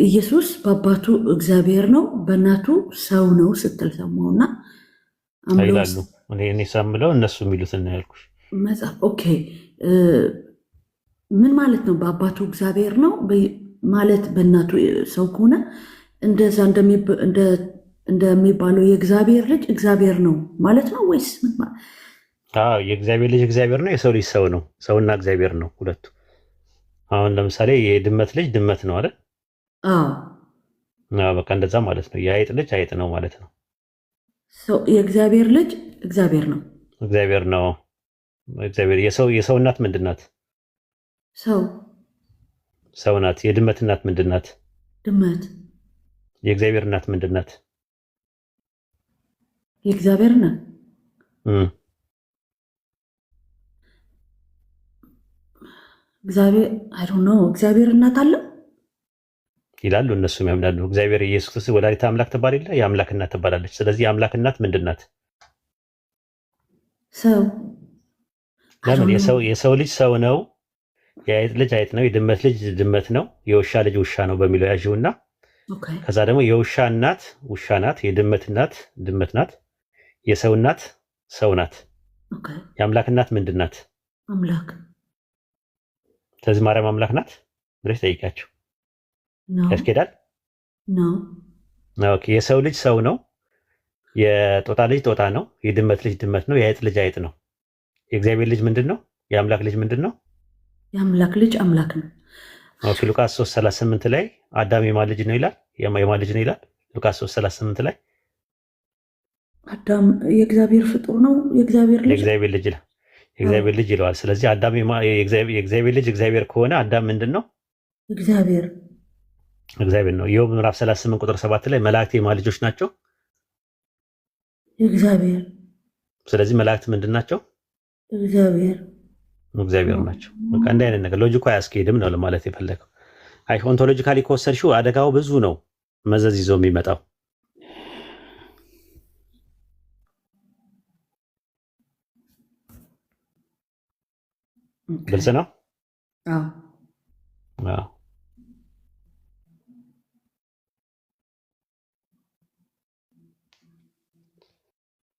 ኢየሱስ በአባቱ እግዚአብሔር ነው በእናቱ ሰው ነው ስትል ሰማውና ይላሉ። እኔ ሳምለው እነሱ የሚሉትን ነው ያልኩሽ። መጽሐፍ ኦኬ፣ ምን ማለት ነው? በአባቱ እግዚአብሔር ነው ማለት በእናቱ ሰው ከሆነ እንደዛ እንደሚባለው የእግዚአብሔር ልጅ እግዚአብሔር ነው ማለት ነው ወይስ? የእግዚአብሔር ልጅ እግዚአብሔር ነው፣ የሰው ልጅ ሰው ነው። ሰውና እግዚአብሔር ነው ሁለቱ። አሁን ለምሳሌ የድመት ልጅ ድመት ነው አይደል? በቃ እንደዛ ማለት ነው። የአይጥ ልጅ አይጥ ነው ማለት ነው። የእግዚአብሔር ልጅ እግዚአብሔር ነው። እግዚአብሔር ነው። እግዚአብሔር የሰው እናት ምንድን ናት? ሰው ናት። የድመት እናት ምንድን ናት? ድመት። የእግዚአብሔር እናት ምንድን ናት? የእግዚአብሔር እናት እግዚአብሔር አይ ዶንት ኖ። እግዚአብሔር እናት አለ ይላሉ እነሱም ያምናሉ። እግዚአብሔር ኢየሱስ ክርስቶስ ወላዲተ አምላክ ትባል የለ የአምላክ እናት ትባላለች። ስለዚህ የአምላክ እናት ምንድን ናት? ሰው። ለምን የሰው ልጅ ሰው ነው፣ የአይጥ ልጅ አይጥ ነው፣ የድመት ልጅ ድመት ነው፣ የውሻ ልጅ ውሻ ነው በሚለው ያዥውና ከዛ ደግሞ የውሻ እናት ውሻ ናት፣ የድመት እናት ድመት ናት፣ የሰው እናት ሰው ናት። የአምላክ እናት ምንድን ናት? አምላክ። ስለዚህ ማርያም አምላክ ናት ብለሽ ጠይቂያቸው። ያስኬዳል? የሰው ልጅ ሰው ነው፣ የጦጣ ልጅ ጦጣ ነው፣ የድመት ልጅ ድመት ነው፣ የአይጥ ልጅ አይጥ ነው። የእግዚአብሔር ልጅ ምንድን ነው? የአምላክ ልጅ ምንድን ነው? የአምላክ ልጅ አምላክ ነው። ሉቃስ 3:38 ላይ አዳም የማን ልጅ ነው ይላል? የማን ልጅ ነው ይላል? ሉቃስ 3:38 ላይ አዳም የእግዚአብሔር ፍጡር ነው፣ የእግዚአብሔር ልጅ ይላል። የእግዚአብሔር ልጅ ይለዋል። ስለዚህ አዳም የእግዚአብሔር ልጅ እግዚአብሔር ከሆነ አዳም ምንድን ነው? እግዚአብሔር ነው። ኢዮብ ምዕራፍ 38 ቁጥር 7 ላይ መላእክት የማን ልጆች ናቸው? እግዚአብሔር። ስለዚህ መላእክት ምንድን ናቸው? እግዚአብሔር ናቸው። በቃ እንዲህ አይነት ነገር ሎጂኩ አያስኬድም ነው ለማለት የፈለገው። ኦንቶሎጂካሊ ከወሰድሽው አደጋው ብዙ ነው፣ መዘዝ ይዞ የሚመጣው። ግልጽ ነው።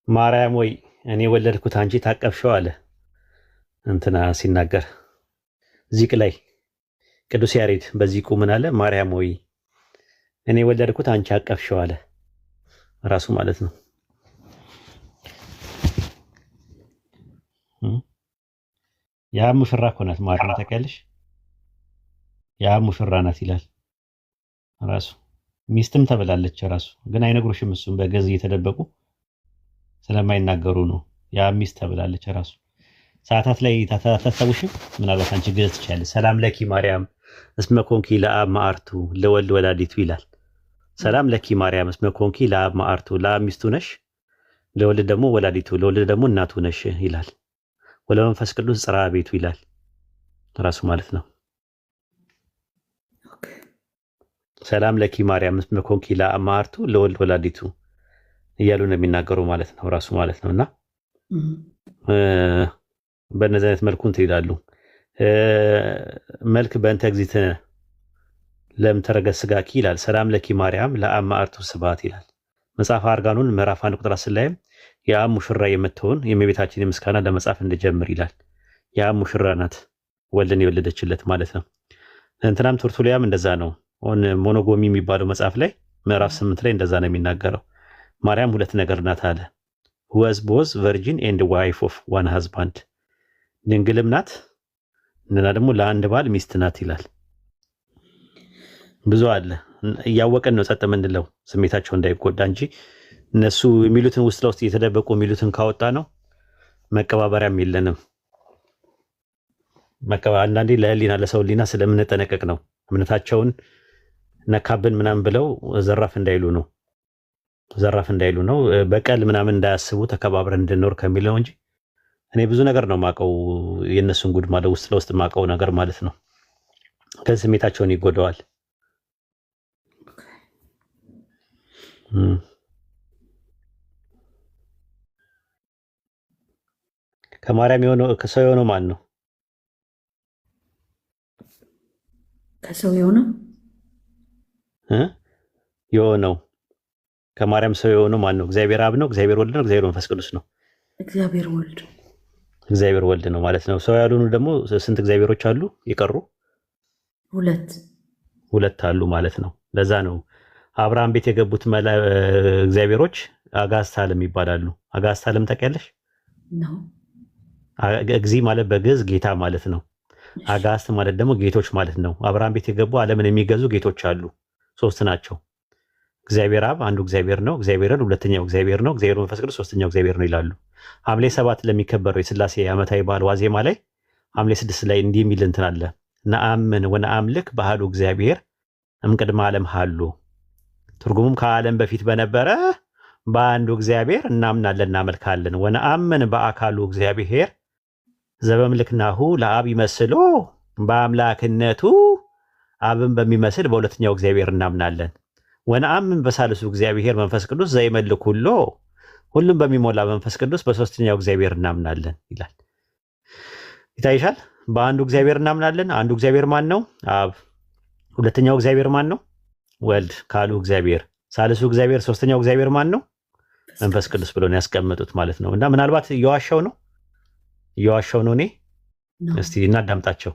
ማርያም ወይ እኔ ወለድኩት አንቺ ታቀፍሽው አለ እንትና ሲናገር ዚቅ ላይ ቅዱስ ያሬድ በዚቁ ምን አለ? ማርያም ወይ እኔ ወለድኩት አንቺ አቀፍሽው አለ ራሱ ማለት ነው። ያ ሙሽራ እኮ ናት ማርያም፣ ታውቂያለሽ? ያ ሙሽራ ናት ይላል ራሱ። ሚስትም ተብላለች ራሱ፣ ግን አይነግሩሽም። እሱም በገዝ እየተደበቁ ስለማይናገሩ ነው። ያ ሚስት ተብላለች ራሱ። ሰዓታት ላይ ታታታውሽም። ምናልባት አንቺ ግዝ ትችላለሽ። ሰላም ለኪ ማርያም እስመ ኮንኪ ለአብ ማዕርቱ ለወልድ ወላዲቱ ይላል። ሰላም ለኪ ማርያም እስመ ኮንኪ ለአብ ማዕርቱ፣ ለአብ ሚስቱ ነሽ፣ ለወልድ ደግሞ ወላዲቱ፣ ለወልድ ደግሞ እናቱ ነሽ ይላል። ወለመንፈስ ቅዱስ ጽርሐ ቤቱ ይላል ራሱ ማለት ነው። ሰላም ለኪ ማርያም እስመ ኮንኪ ለአብ ማዕርቱ ለወልድ ወላዲቱ እያሉ ነው የሚናገሩ ማለት ነው ራሱ ማለት ነውና በእነዚህ አይነት መልኩ እንትን ይላሉ። መልክ በእንተ እግዝእትነ ለምተረገ ሥጋኪ ይላል። ሰላም ለኪ ማርያም ለአብ ማዕርቱ ስብሐት ይላል። መጽሐፈ አርጋኖን ምዕራፍ 1 ቁጥር 10 ላይም የአብ ሙሽራ የምትሆን የእመቤታችን ምስጋና ለመጻፍ እንድጀምር ይላል። የአብ ሙሽራ ናት ወልድን የወለደችለት ማለት ነው። እንትናም ቱርቱሊያም እንደዛ ነው። ሞኖጎሚ የሚባለው መጽሐፍ ላይ ምዕራፍ 8 ላይ እንደዛ ነው የሚናገረው። ማርያም ሁለት ነገር ናት አለ። ወዝ ቦዝ ቨርጂን ኤንድ ዋይፍ ኦፍ ዋን ሃዝባንድ፣ ድንግልም ናት እና ደግሞ ለአንድ ባል ሚስት ናት ይላል። ብዙ አለ። እያወቀን ነው ጸጥ የምንለው ስሜታቸው እንዳይጎዳ እንጂ እነሱ የሚሉትን ውስጥ ለውስጥ እየተደበቁ የሚሉትን ካወጣ ነው መቀባበሪያም የለንም። አንዳንዴ ለህሊና ለሰው ህሊና ስለምንጠነቀቅ ነው። እምነታቸውን ነካብን ምናምን ብለው ዘራፍ እንዳይሉ ነው። በቀል ምናምን እንዳያስቡ ተከባብረን እንድንኖር ከሚለው እንጂ እኔ ብዙ ነገር ነው ማቀው፣ የእነሱን ጉድ ማለት ውስጥ ለውስጥ ማቀው ነገር ማለት ነው። ከዚህ ስሜታቸውን ይጎዳዋል። ከማርያም የሆነው ከሰው የሆነው ማን ነው? ከሰው የሆነው የሆነው ከማርያም ሰው የሆነው ማን ነው? እግዚአብሔር አብ ነው? እግዚአብሔር ወልድ ነው? እግዚአብሔር መንፈስ ቅዱስ ነው? እግዚአብሔር ወልድ። እግዚአብሔር ወልድ ነው ማለት ነው። ሰው ያልሆኑ ደግሞ ስንት እግዚአብሔሮች አሉ? የቀሩ ሁለት አሉ ማለት ነው። ለዛ ነው አብርሃም ቤት የገቡት እግዚአብሔሮች አጋዕዝተ ዓለም ይባላሉ። አጋዕዝተ ዓለም ታውቂያለሽ? እግዚ ማለት በግዕዝ ጌታ ማለት ነው። አጋዕዝት ማለት ደግሞ ጌቶች ማለት ነው። አብርሃም ቤት የገቡ ዓለምን የሚገዙ ጌቶች አሉ። 3 ናቸው። እግዚአብሔር አብ አንዱ እግዚአብሔር ነው። እግዚአብሔር ወልድ ሁለተኛው እግዚአብሔር ነው። እግዚአብሔር መንፈስ ቅዱስ ሶስተኛው እግዚአብሔር ነው ይላሉ። ሐምሌ 7 ለሚከበረው የሥላሴ ዓመታዊ በዓል ዋዜማ ላይ ሐምሌ 6 ላይ እንዲህ የሚል እንትን አለ። ነአምን ወነአምልክ በአሐዱ እግዚአብሔር እምቅድመ ዓለም ሀሉ። ትርጉሙም ከዓለም በፊት በነበረ በአንዱ እግዚአብሔር እናምናለን እናመልካለን። ወነአምን በአካሉ እግዚአብሔር ዘበምልክናሁ ለአብ ይመስሎ፣ በአምላክነቱ አብን በሚመስል በሁለተኛው እግዚአብሔር እናምናለን። ወነአምን በሳልሱ እግዚአብሔር መንፈስ ቅዱስ ዘይመልክ ሁሎ፣ ሁሉም በሚሞላ መንፈስ ቅዱስ በሶስተኛው እግዚአብሔር እናምናለን ይላል። ይታይሻል። በአንዱ እግዚአብሔር እናምናለን። አንዱ እግዚአብሔር ማን ነው? አብ። ሁለተኛው እግዚአብሔር ማን ነው? ወልድ ካሉ እግዚአብሔር። ሳልሱ እግዚአብሔር ሶስተኛው እግዚአብሔር ማን ነው? መንፈስ ቅዱስ ብሎ ነው ያስቀመጡት ማለት ነው። እና ምናልባት እየዋሻው ነው እኔ እስቲ እናዳምጣቸው።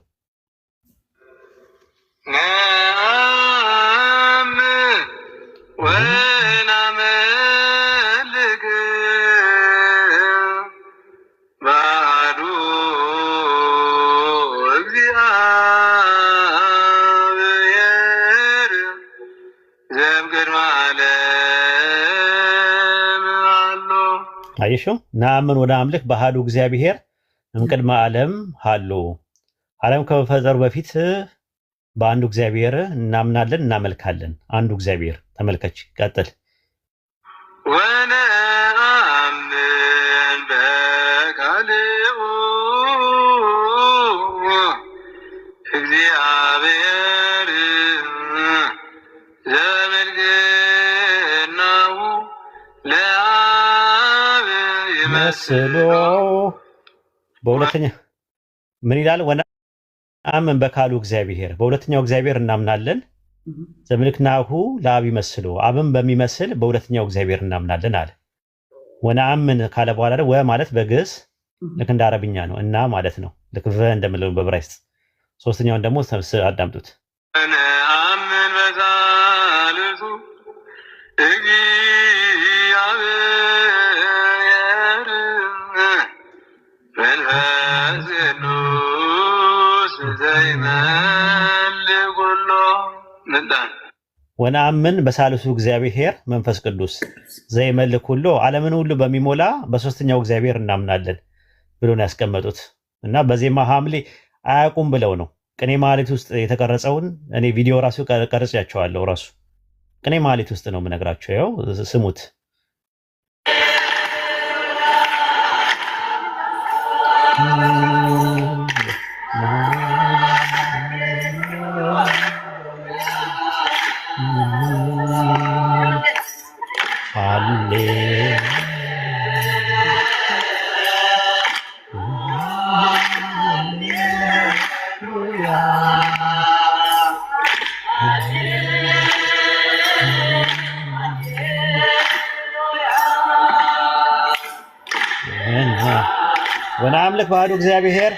አየሽው? ነአምን ወነአምልክ በአሐዱ እግዚአብሔር እምቅድመ ዓለም ሀሎ። ዓለም ከመፈጠሩ በፊት በአንዱ እግዚአብሔር እናምናለን እናመልካለን። አንዱ እግዚአብሔር። ተመልከች፣ ቀጥል። ወነአምን በካልኡ እግዚአብሔር ዘምልክናሁ ለአብ ይመስሎ። በሁለተኛ ምን ይላል? ወነአምን በካሉ እግዚአብሔር፣ በሁለተኛው እግዚአብሔር እናምናለን። ዘምልክናሁ ለአብ ይመስሎ፣ አብን በሚመስል በሁለተኛው እግዚአብሔር እናምናለን አለ። ወነአምን ካለ በኋላ ወ ማለት በግዕዝ ልክ እንደ አረብኛ ነው እና ማለት ነው። ልክ ቨ እንደምለው በዕብራይስጥ። ሶስተኛውን ደግሞ አዳምጡት። ወነአምን በሳልሱ እግዚአብሔር መንፈስ ቅዱስ ዘይመልክ ሁሎ። ወነአምን በሳልሱ እግዚአብሔር መንፈስ ቅዱስ ዘይመልክ ሁሎ፣ ዓለምን ሁሉ በሚሞላ በሶስተኛው እግዚአብሔር እናምናለን ብሎ ነው ያስቀመጡት። እና በዜማ ሐምሌ አያውቁም ብለው ነው። ቅኔ ማህሌት ውስጥ የተቀረጸውን እኔ ቪዲዮ ራሱ ቀርጬያቸዋለሁ። ራሱ ቅኔ ማህሌት ውስጥ ነው የምነግራቸው። ያው ስሙት። ወነአምልክ በአሐዱ እግዚአብሔር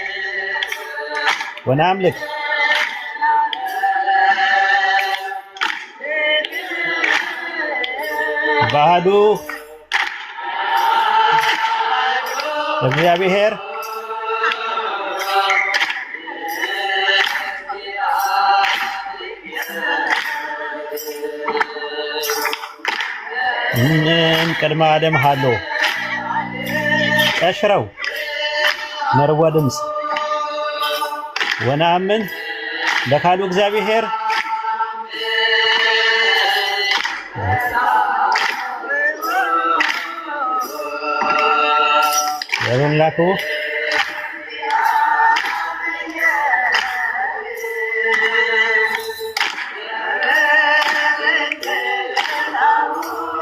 ወነአምልክ በአሐዱ እግዚአብሔር እምቅድመ ዓለም ሀሎ። ቀሽረው መርዋ ድምፅ። ወነአምን በካሉ እግዚአብሔር የበላኩ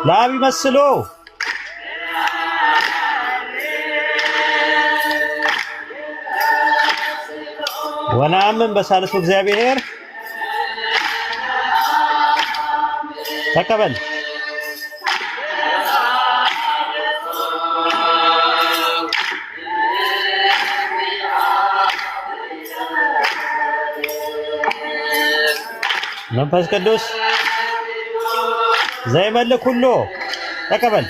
ለአብ ይመስሎ ወነአምን በሳልሱ እግዚአብሔር ተቀበል። መንፈስ ቅዱስ ዘይመልክ ሁሉ ተቀበል።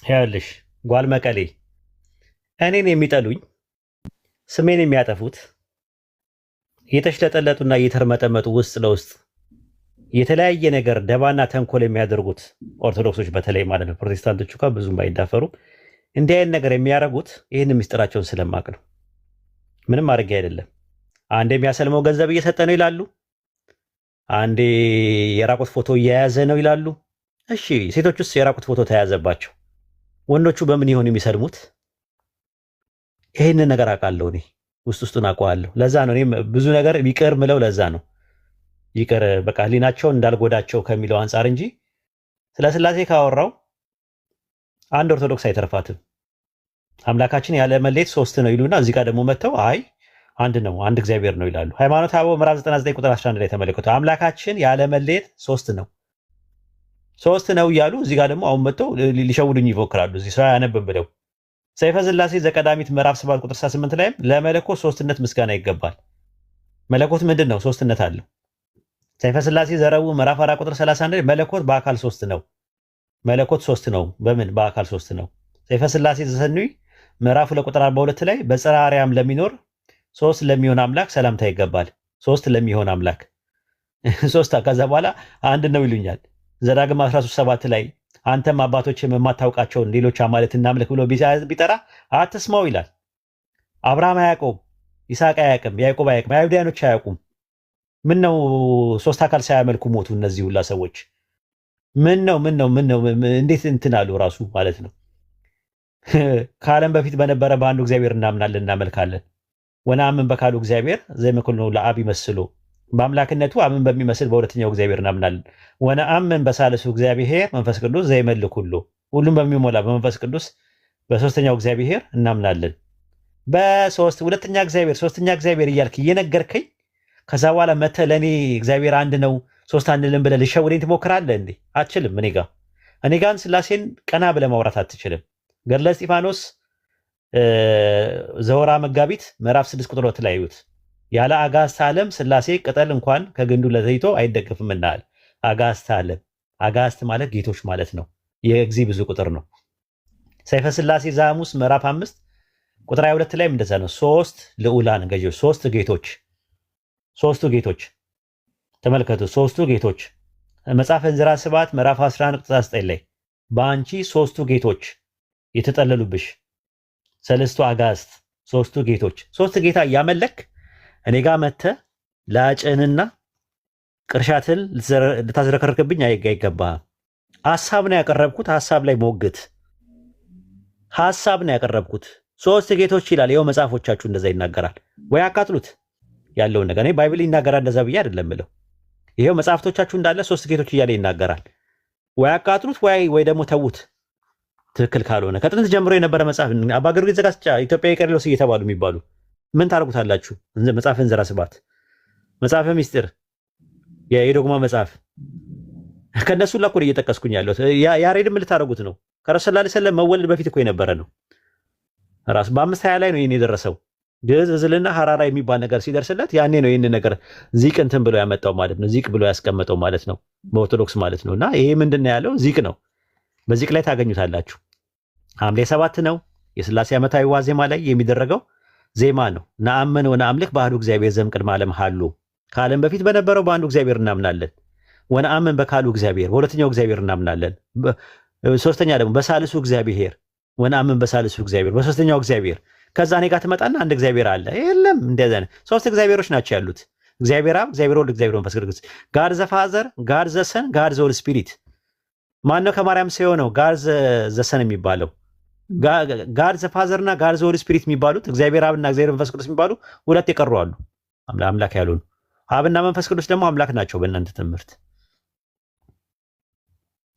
ያልሽ ጓል መቀሌ እኔን የሚጠሉኝ ስሜን የሚያጠፉት የተሽለጠለጡና እየተርመጠመጡ ውስጥ ለውስጥ የተለያየ ነገር ደባና ተንኮል የሚያደርጉት ኦርቶዶክሶች በተለይ ማለት ነው። ፕሮቴስታንቶቹ ጋር ብዙም ባይዳፈሩ እንዲህ አይነት ነገር የሚያደርጉት ይህን ምስጢራቸውን ስለማቅ ነው። ምንም አድርጌ አይደለም። አንዴ የሚያሰልመው ገንዘብ እየሰጠ ነው ይላሉ። አንዴ የራቁት ፎቶ እየያዘ ነው ይላሉ። እሺ ሴቶች ውስጥ የራቁት ፎቶ ተያዘባቸው፣ ወንዶቹ በምን ይሆን የሚሰልሙት? ይህንን ነገር አውቃለሁ። እኔ ውስጡን አውቀዋለሁ። ለዛ ነው እኔም ብዙ ነገር ይቅር ምለው። ለዛ ነው ይቅር በቃ ህሊናቸውን እንዳልጎዳቸው ከሚለው አንጻር እንጂ ስለ ስላሴ ካወራው አንድ ኦርቶዶክስ አይተርፋትም። አምላካችን ያለ መለየት ሶስት ነው ይሉና እዚህ ጋር ደግሞ መጥተው አይ አንድ ነው አንድ እግዚአብሔር ነው ይላሉ። ሃይማኖተ አበው ምዕራፍ 99 ቁጥር 11 ላይ ተመለከቱ። አምላካችን ያለ መለየት ሶስት ነው እያሉ እዚህ ጋር ደግሞ አሁን መጥተው ሊሸውዱኝ ይፎክራሉ። እዚህ ሰው አያነብም ብለው ሰይፈ ሥላሴ ዘቀዳሚት ምዕራፍ 7 ቁጥር 68 ላይም ለመለኮት ሶስትነት ምስጋና ይገባል። መለኮት ምንድን ነው? ሶስትነት አለው። ሰይፈ ሥላሴ ዘረቡዕ ምዕራፍ 4 ቁጥር 31 ላይ መለኮት በአካል ሶስት ነው። መለኮት ሶስት ነው። በምን? በአካል ሶስት ነው። ሰይፈ ሥላሴ ዘሰኑይ ምዕራፍ 2 ቁጥር 42 ላይ በጽርሐ አርያም ለሚኖር ሶስት ለሚሆን አምላክ ሰላምታ ይገባል። ሶስት ለሚሆን አምላክ ሶስት ከዛ በኋላ አንድ ነው ይሉኛል። ዘዳግም 13:7 ላይ አንተም አባቶችም የማታውቃቸውን ሌሎች አማልክት እናምልክ ብሎ ቢጠራ አትስማው ይላል። አብርሃም አያውቀውም፣ ይስሐቅ አያውቅም፣ ያዕቆብ አያውቅም፣ አይሁዳኖች አያውቁም። ምን ነው ሶስት አካል ሳያመልኩ ሞቱ እነዚህ ሁላ ሰዎች? ምን ነው እንዴት እንትን አሉ ራሱ ማለት ነው። ከዓለም በፊት በነበረ በአንዱ እግዚአብሔር እናምናለን እናመልካለን። ወነአምን በካሉ እግዚአብሔር ዘይመክኑ ለአብ ይመስሉ በአምላክነቱ አምን በሚመስል በሁለተኛው እግዚአብሔር እናምናለን። ወነአምን በሳልሱ እግዚአብሔር መንፈስ ቅዱስ ዘይመልክ ሁሉም በሚሞላ በመንፈስ ቅዱስ በሶስተኛው እግዚአብሔር እናምናለን። በሶስት ሁለተኛ እግዚአብሔር ሶስተኛ እግዚአብሔር እያልክ እየነገርከኝ ከዛ በኋላ መተህ ለእኔ እግዚአብሔር አንድ ነው ሶስት አንልም ብለህ ልሸውደኝ ትሞክራለህ እንዴ? አትችልም። እኔ ጋር ስላሴን ቀና ብለህ ማውራት አትችልም። ገድለ እስጢፋኖስ ዘወራ መጋቢት ምዕራፍ 6 ቁጥር 2 ላይ እዩት። ያለ አጋዕዝተ ዓለም ስላሴ ቅጠል እንኳን ከግንዱ ለዘይቶ አይደገፍም እናል። አጋዕዝተ ዓለም አጋዕዝት ማለት ጌቶች ማለት ነው። የእግዚእ ብዙ ቁጥር ነው። ሰይፈ ሥላሴ ዘሐሙስ ምዕራፍ 5 ቁጥር 22 ላይም እንደዛ ነው። ሶስት ልዑላን ገዢዎች፣ ሶስቱ ጌቶች ተመልከቱ። ሶስቱ ጌቶች መጽሐፈ እንዝራ ስብሐት ምዕራፍ 11 ቁጥር 9 ላይ በአንቺ ሶስቱ ጌቶች የተጠለሉብሽ ሰለስቱ አጋዕዝት ሶስቱ ጌቶች፣ ሶስት ጌታ እያመለክ እኔ ጋር መጥተህ ላጭንና ቅርሻትን ልታዝረከርክብኝ አይገባህም። ሐሳብ ነው ያቀረብኩት። ሐሳብ ላይ ሞግት። ሐሳብ ነው ያቀረብኩት። ሶስት ጌቶች ይላል። ይኸው መጽሐፎቻችሁ እንደዛ ይናገራል። ወይ አቃጥሉት ያለውን ነገር። እኔ ባይብል ይናገራል እንደዛ ብዬ አይደለም ብለው። ይኸው መጽሐፍቶቻችሁ እንዳለ ሶስት ጌቶች እያለ ይናገራል። ወይ አቃጥሉት ወይ ደግሞ ተዉት። ትክክል ካልሆነ ከጥንት ጀምሮ የነበረ መጽሐፍ አባ ጊዮርጊስ ዘጋስጫ ኢትዮጵያዊ ቄርሎስ እየተባሉ የሚባሉ ምን ታደርጉታላችሁ? መጽሐፈ እንዝራ ስብሐት፣ መጽሐፈ ሚስጥር፣ የዶግማ መጽሐፍ ከነሱ ላኩ እየጠቀስኩኝ ያለሁት። ያሬድም ልታደርጉት ነው። ከረሱል ሰለላሁ ዐለይሂ ወሰለም መወለድ በፊት እኮ የነበረ ነው። ራሱ በ520 ላይ ነው ይሄን የደረሰው። ግዕዝ እዝልና ሐራራ የሚባል ነገር ሲደርስለት ያኔ ነው ይህን ነገር ዚቅ እንትን ብሎ ያመጣው ማለት ነው። ዚቅ ብሎ ያስቀመጠው ማለት ነው በኦርቶዶክስ ማለት ነው። እና ይሄ ምንድነው ያለው? ዚቅ ነው። በዚቅ ላይ ታገኙታላችሁ። ሐምሌ 7 ነው የሥላሴ ዓመታዊ ዋዜማ ላይ የሚደረገው ዜማ ነው። ነአምን ወነአምልክ በአሐዱ እግዚአብሔር ዘእምቅድመ ዓለም ሀሉ፣ ከዓለም በፊት በነበረው በአንዱ እግዚአብሔር እናምናለን። ወነአምን በካሉ እግዚአብሔር፣ በሁለተኛው እግዚአብሔር እናምናለን። ሶስተኛ ደግሞ በሳልሱ እግዚአብሔር፣ ወነአምን በሳልሱ እግዚአብሔር፣ በሶስተኛው እግዚአብሔር። ከዛ እኔ ጋር ትመጣና አንድ እግዚአብሔር አለ። የለም እንደዛ ነው። ሶስት እግዚአብሔሮች ናቸው ያሉት። እግዚአብሔር አብ፣ እግዚአብሔር ወልድ፣ እግዚአብሔር መንፈስ ቅዱስ። ጋድ ዘ ፋዘር፣ ጋድ ዘ ሰን፣ ጋድ ዘ ሆሊ ስፒሪት። ማነው ከማርያም ሰው የሆነው? ጋድ ዘ ሰን የሚባለው ጋድ ዘ ፋዘር እና ጋድ ዘ ሆሊ ስፒሪት የሚባሉት እግዚአብሔር አብና እግዚአብሔር መንፈስ ቅዱስ የሚባሉ ሁለት የቀሩ አሉ። አምላክ ያልሆኑ አብና መንፈስ ቅዱስ ደግሞ አምላክ ናቸው። በእናንተ ትምህርት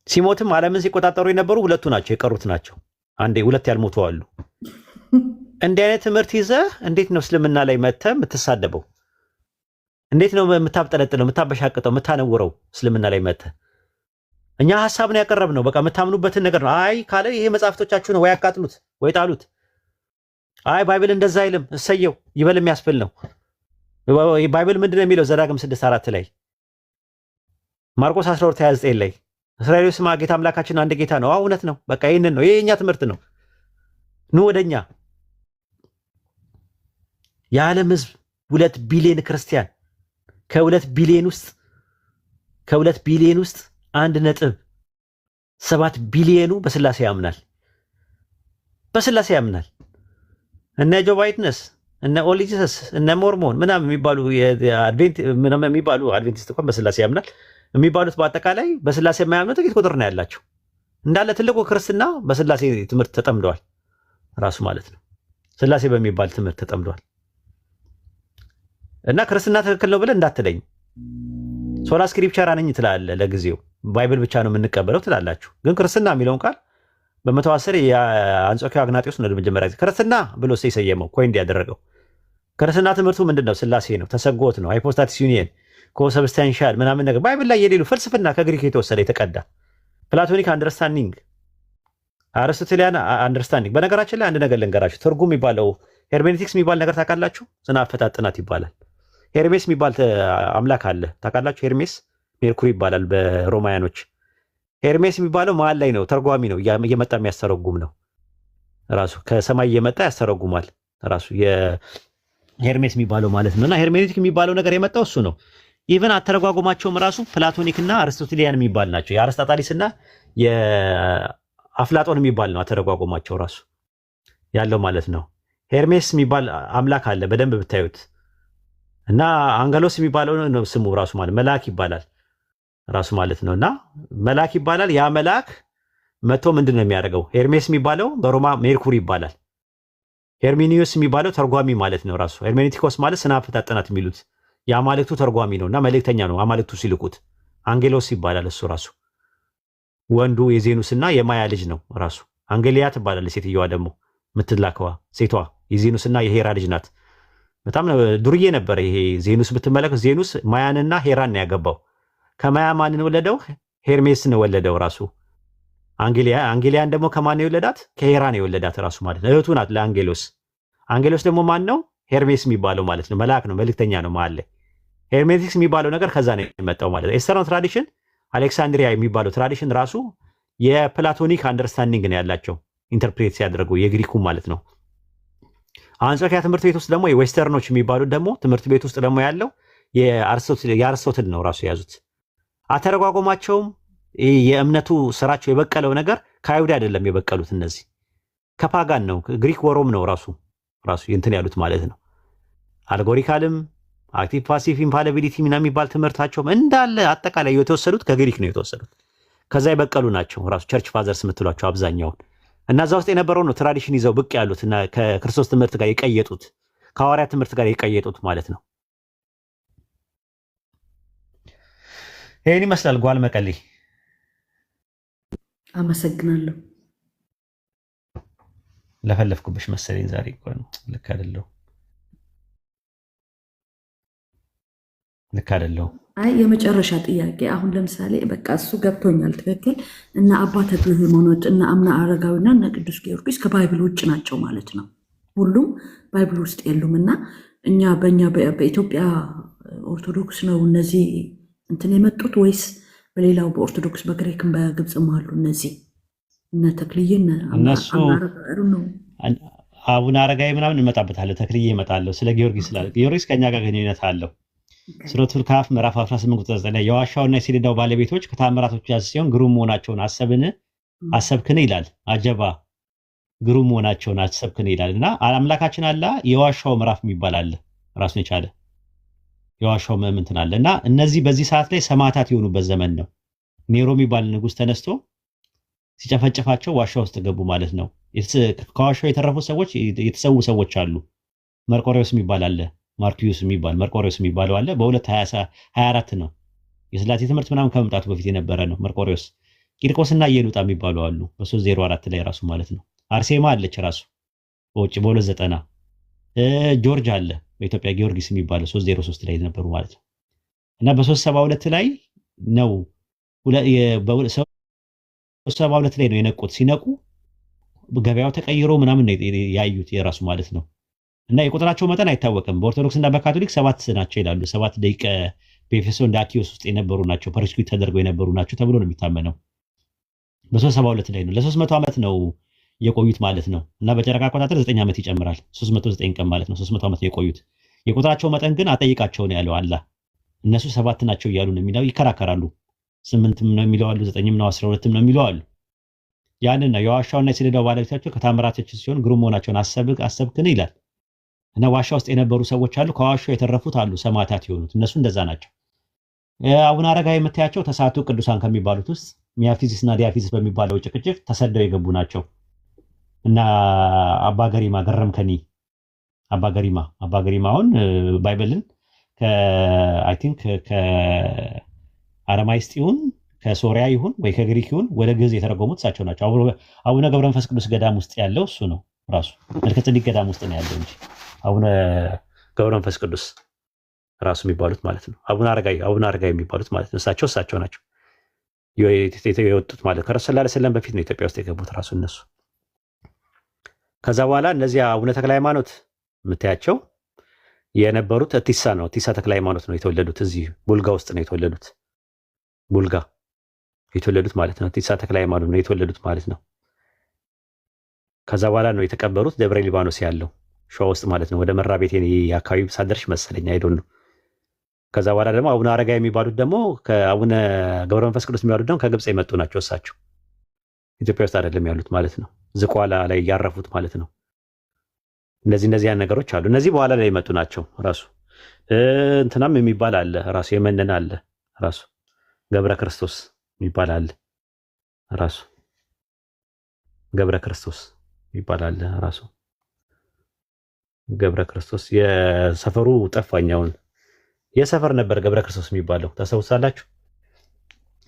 ሲሞትም ዓለምን ሲቆጣጠሩ የነበሩ ሁለቱ ናቸው፣ የቀሩት ናቸው። አንዴ ሁለት ያልሞቱ አሉ። እንዲህ አይነት ትምህርት ይዘህ እንዴት ነው እስልምና ላይ መተህ የምትሳደበው? እንዴት ነው የምታብጠለጥለው፣ የምታበሻቅጠው፣ የምታነውረው? እስልምና ላይ መተህ እኛ ሐሳብን ያቀረብነው በቃ የምታምኑበትን ነገር ነው። አይ ካለ ይሄ መጽሐፍቶቻችሁ ነው ወይ አቃጥሉት ወይ ጣሉት። አይ ባይብል እንደዛ አይልም እሰየው ይበል የሚያስብል ነው። ባይብል ምንድነው የሚለው? ዘዳግም 6:4 ላይ፣ ማርቆስ 12:29 ላይ እስራኤል ስማ ጌታ አምላካችን አንድ ጌታ ነው። እውነት ነው። በቃ ይሄንን ነው። ይሄ የኛ ትምህርት ነው። ኑ ወደኛ። የዓለም ህዝብ 2 ቢሊዮን ክርስቲያን ከ2 ቢሊዮን ውስጥ 1.7 ቢሊዮኑ በስላሴ ያምናል። በስላሴ ያምናል። እነ ጆ ባይትነስ እነ ኦሊጂሰስ እነ ሞርሞን ምናምን የሚባሉ አድቬንቲስት እንኳን በስላሴ ያምናል የሚባሉት በአጠቃላይ በስላሴ የማያምኑ ጥቂት ቁጥር ነው ያላቸው። እንዳለ ትልቁ ክርስትና በስላሴ ትምህርት ተጠምደዋል ራሱ ማለት ነው። ስላሴ በሚባል ትምህርት ተጠምደዋል። እና ክርስትና ትክክል ነው ብለህ እንዳትለኝ። ሶላ ስክሪፕቸር ነኝ ትላለህ ለጊዜው፣ ባይብል ብቻ ነው የምንቀበለው ትላላችሁ። ግን ክርስትና የሚለውን ቃል በ110 የአንጾኪያ አግናጢዮስ ነው ለመጀመሪያ ጊዜ ክርስትና ብሎ ሲሰየመው ኮይንድ ያደረገው። ክርስትና ትምህርቱ ምንድነው? ስላሴ ነው፣ ተሰጎት ነው፣ ሃይፖስታቲስ ዩኒየን፣ ኮሰብስታንሻል ምናምን ነገር ባይብል ላይ የሌሉ ፍልስፍና ከግሪክ የተወሰደ የተቀዳ ፕላቶኒክ አንደርስታንዲንግ፣ አርስቶቴሊያን አንደርስታንዲንግ። በነገራችን ላይ አንድ ነገር ልንገራችሁ። ትርጉም የሚባለው ሄርሜኔቲክስ የሚባል ነገር ታውቃላችሁ? ስነ አፈታት ጥናት ይባላል። ሄርሜስ የሚባል አምላክ አለ ታውቃላችሁ? ሄርሜስ ሜርኩሪ ይባላል በሮማያኖች። ሄርሜስ የሚባለው መሀል ላይ ነው፣ ተርጓሚ ነው፣ እየመጣ የሚያስተረጉም ነው። ራሱ ከሰማይ እየመጣ ያስተረጉማል ራሱ የሄርሜስ የሚባለው ማለት ነው። እና ሄርሜኔቲክ የሚባለው ነገር የመጣው እሱ ነው። ኢቨን አተረጓጉማቸውም ራሱ ፕላቶኒክና አርስቶቴሊያን የሚባል ናቸው። የአርስጣጣሊስና የአፍላጦን የሚባል ነው አተረጓጉማቸው ራሱ ያለው ማለት ነው። ሄርሜስ የሚባል አምላክ አለ በደንብ ብታዩት። እና አንገሎስ የሚባለው ነው ስሙ ራሱ ማለት መልአክ ይባላል ራሱ ማለት ነው። እና መልአክ ይባላል። ያ መልአክ መጥቶ ምንድን ነው የሚያደርገው? ሄርሜስ የሚባለው በሮማ ሜርኩሪ ይባላል። ሄርሜኒዮስ የሚባለው ተርጓሚ ማለት ነው ራሱ። ሄርሜኔቲኮስ ማለት ስነ አፈታት ጥናት የሚሉት የአማልክቱ ተርጓሚ ነው እና መልእክተኛ ነው። አማልክቱ ሲልኩት አንጌሎስ ይባላል እሱ ራሱ። ወንዱ የዜኑስና የማያ ልጅ ነው ራሱ። አንጌሊያ ትባላለች ሴትዮዋ ደግሞ የምትላከዋ ሴቷ የዜኑስና የሄራ ልጅ ናት። በጣም ዱርዬ ነበረ ይሄ ዜኑስ ብትመለክ። ዜኑስ ማያንና ሄራን ያገባው። ከማያ ማንን ወለደው? ሄርሜስን ወለደው ራሱ። አንጌሊያን ደግሞ ከማን የወለዳት? ከሄራን የወለዳት ራሱ ማለት ነው። እህቱ ናት ለአንጌሎስ። አንጌሎስ ደግሞ ማን ነው? ሄርሜስ የሚባለው ማለት ነው። መልአክ ነው፣ መልእክተኛ ነው ማለት ላይ። ሄርሜቲክስ የሚባለው ነገር ከዛ ነው የመጣው ማለት ነው። ኤስተርን ትራዲሽን አሌክሳንድሪያ የሚባለው ትራዲሽን ራሱ የፕላቶኒክ አንደርስታንዲንግ ነው ያላቸው ኢንተርፕሬት ሲያደርጉ የግሪኩ ማለት ነው። አንጾኪያ ትምህርት ቤት ውስጥ ደግሞ የዌስተርኖች የሚባሉት ደግሞ ትምህርት ቤት ውስጥ ደግሞ ያለው የአርስቶትል ነው ራሱ የያዙት። አተረጓጎማቸውም የእምነቱ ስራቸው የበቀለው ነገር ከአይሁድ አይደለም የበቀሉት። እነዚህ ከፓጋን ነው፣ ግሪክ ወሮም ነው ራሱ እንትን ያሉት ማለት ነው። አልጎሪካልም አክቲቭ ፓሲቭ ኢንፋሊቢሊቲ ምናምን የሚባል ትምህርታቸውም እንዳለ አጠቃላይ የተወሰዱት ከግሪክ ነው የተወሰዱት። ከዛ የበቀሉ ናቸው ራሱ ቸርች ፋዘርስ የምትሏቸው አብዛኛውን። እና እዛ ውስጥ የነበረው ነው ትራዲሽን ይዘው ብቅ ያሉት እና ከክርስቶስ ትምህርት ጋር የቀየጡት ከሐዋርያ ትምህርት ጋር የቀየጡት ማለት ነው። ይህን ይመስላል ጓል መቀሌ። አመሰግናለሁ። ለፈለፍኩብሽ መሰለኝ ዛሬ ልክ አይደለሁ። አይ የመጨረሻ ጥያቄ አሁን ለምሳሌ በቃ እሱ ገብቶኛል ትክክል። እና አባ ተክለ ሃይማኖት እና አምና አረጋዊና እና ቅዱስ ጊዮርጊስ ከባይብል ውጭ ናቸው ማለት ነው። ሁሉም ባይብል ውስጥ የሉም። እና እኛ በኢትዮጵያ ኦርቶዶክስ ነው እነዚህ እንትን የመጡት ወይስ በሌላው በኦርቶዶክስ በግሪክም በግብፅም አሉ እነዚህ እነ ተክልዬ እነሱ አቡነ አረጋዊ ምናምን እንመጣበታለሁ። ተክልዬ እመጣለሁ። ስለ ጊዮርጊስ ጊዮርጊስ ከኛ ጋር ግንኙነት አለው። ሱረቱል ካፍ ምዕራፍ 18 ቁጥር 9 የዋሻውና የሰሌዳው ባለቤቶች ከታምራቶች ያዝ ሲሆን ግሩም መሆናቸውን አሰብክን ይላል። አጀባ ግሩም መሆናቸውን አሰብክን ይላል። እና አምላካችን አላ የዋሻው ምዕራፍ የሚባል አለ ራሱን የቻለ የዋሻው እንትን አለ። እና እነዚህ በዚህ ሰዓት ላይ ሰማዕታት የሆኑበት ዘመን ነው። ኔሮ የሚባል ንጉስ ተነስቶ ሲጨፈጨፋቸው ዋሻ ውስጥ ገቡ ማለት ነው። ከዋሻው የተረፉ ሰዎች የተሰዉ ሰዎች አሉ። መርቆሬዎስ የሚባል አለ፣ ማርኪዩስ የሚባል መርቆሬዎስ የሚባለው አለ። በ224 ነው የስላሴ ትምህርት ምናምን ከመምጣቱ በፊት የነበረ ነው መርቆሬዎስ። ቂርቆስና ኢየሉጣ የሚባሉ አሉ በ304 ላይ ራሱ ማለት ነው። አርሴማ አለች ራሱ በውጭ በ290 ጆርጅ አለ በኢትዮጵያ ጊዮርጊስ የሚባለው 303 ላይ ነበሩ ማለት ነው። እና በ372 ላይ ነው 372 ላይ ነው የነቁት። ሲነቁ ገበያው ተቀይሮ ምናምን ነው ያዩት የራሱ ማለት ነው። እና የቁጥራቸው መጠን አይታወቅም። በኦርቶዶክስ እና በካቶሊክ 7 ናቸው ይላሉ። 7 ደቂቀ በኤፌሶን ዳኪዮስ ውስጥ የነበሩ ናቸው፣ ፐርሲኪዩት ተደርገው የነበሩ ናቸው ተብሎ ነው የሚታመነው። በ372 ላይ ነው ለ300 ዓመት ነው የቆዩት ማለት ነው። እና በጨረቃ አቆጣጠር 9 ዓመት ይጨምራል 309 ቀን ማለት ነው። 300 ዓመት የቆዩት የቁጥራቸው መጠን ግን አጠይቃቸው ነው ያለው አላህ። እነሱ 7 ናቸው እያሉ ነው የሚለው፣ ይከራከራሉ። 8 ነው የሚለው አሉ፣ 9 ነው 12 ነው የሚለው አሉ። ያንን ነው የዋሻውና የሰሌዳው ባለቤታቸው ከታምራቶች ሲሆን ግሩም መሆናቸውን አሰብክን ይላል። እና ዋሻ ውስጥ የነበሩ ሰዎች አሉ፣ ከዋሻው የተረፉት አሉ፣ ሰማዕታት የሆኑት እነሱ እንደዛ ናቸው። አቡነ አረጋዊ የምታያቸው ተስዓቱ ቅዱሳን ከሚባሉት ውስጥ ሚያፊዚስ እና ዲያፊዚስ በሚባለው ጭቅጭቅ ተሰደው የገቡ ናቸው። እና አባ ገሪማ ገረምከኒ አባ ገሪማውን ባይብልን አይ ቲንክ ከአረማይስጥ ይሁን ከሶሪያ ይሁን ወይ ከግሪክ ይሁን ወደ ግዕዝ የተረጎሙት እሳቸው ናቸው። አቡነ ገብረ መንፈስ ቅዱስ ገዳም ውስጥ ያለው እሱ ነው ራሱ መልከ ጼዴቅ ገዳም ውስጥ ነው ያለው እንጂ አቡነ ገብረ መንፈስ ቅዱስ ራሱ የሚባሉት ማለት ነው። አቡነ አረጋዊ የሚባሉት ማለት ነው። እሳቸው ናቸው የወጡት ማለት ከረሱል ሰለላሁ ዐለይሂ ወሰለም በፊት ነው ኢትዮጵያ ውስጥ የገቡት ራሱ እነሱ። ከዛ በኋላ እነዚያ አቡነ ተክለ ሃይማኖት የምታያቸው የነበሩት እቲሳ ነው። እቲሳ ተክለ ሃይማኖት ነው የተወለዱት። እዚህ ቡልጋ ውስጥ ነው የተወለዱት። ቡልጋ የተወለዱት ማለት ነው። እቲሳ ተክለ ሃይማኖት ነው የተወለዱት ማለት ነው። ከዛ በኋላ ነው የተቀበሩት ደብረ ሊባኖስ ያለው ሸዋ ውስጥ ማለት ነው። ወደ መራቤቴ አካባቢ ሳደርሽ መሰለኝ አይዶን ነው። ከዛ በኋላ ደግሞ አቡነ አረጋዊ የሚባሉት ደግሞ ከአቡነ ገብረ መንፈስ ቅዱስ የሚባሉት ደግሞ ከግብፅ የመጡ ናቸው። እሳቸው ኢትዮጵያ ውስጥ አይደለም ያሉት ማለት ነው። ዝቋላ ላይ ያረፉት ማለት ነው። እነዚህ ነገሮች አሉ። እነዚህ በኋላ ላይ የመጡ ናቸው። ራሱ እንትናም የሚባል አለ ራሱ የመነን አለ ራሱ ገብረ ክርስቶስ የሚባል አለ ራሱ ገብረ ክርስቶስ የሚባል አለ ራሱ ገብረ ክርስቶስ። የሰፈሩ ጠፋኛውን የሰፈር ነበር ገብረ ክርስቶስ የሚባለው ታስታውሳላችሁ?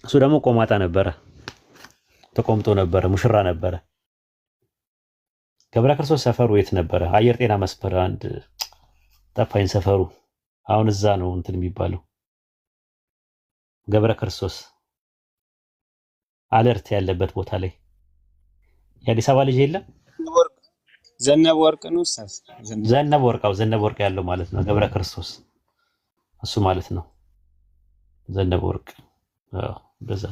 እሱ ደግሞ ቆማጣ ነበረ፣ ተቆምጦ ነበረ፣ ሙሽራ ነበረ። ገብረ ክርስቶስ ሰፈሩ የት ነበረ? አየር ጤና መስፈር አንድ ጠፋኝ ሰፈሩ። አሁን እዛ ነው እንትን የሚባለው ገብረ ክርስቶስ አለርት ያለበት ቦታ ላይ የአዲስ አበባ ልጅ የለም። ዘነበ ወርቅ ነው። ዘነበ ወርቅ ያለው ማለት ነው ገብረ ክርስቶስ እሱ ማለት ነው። ዘነበ ወርቅ በዛ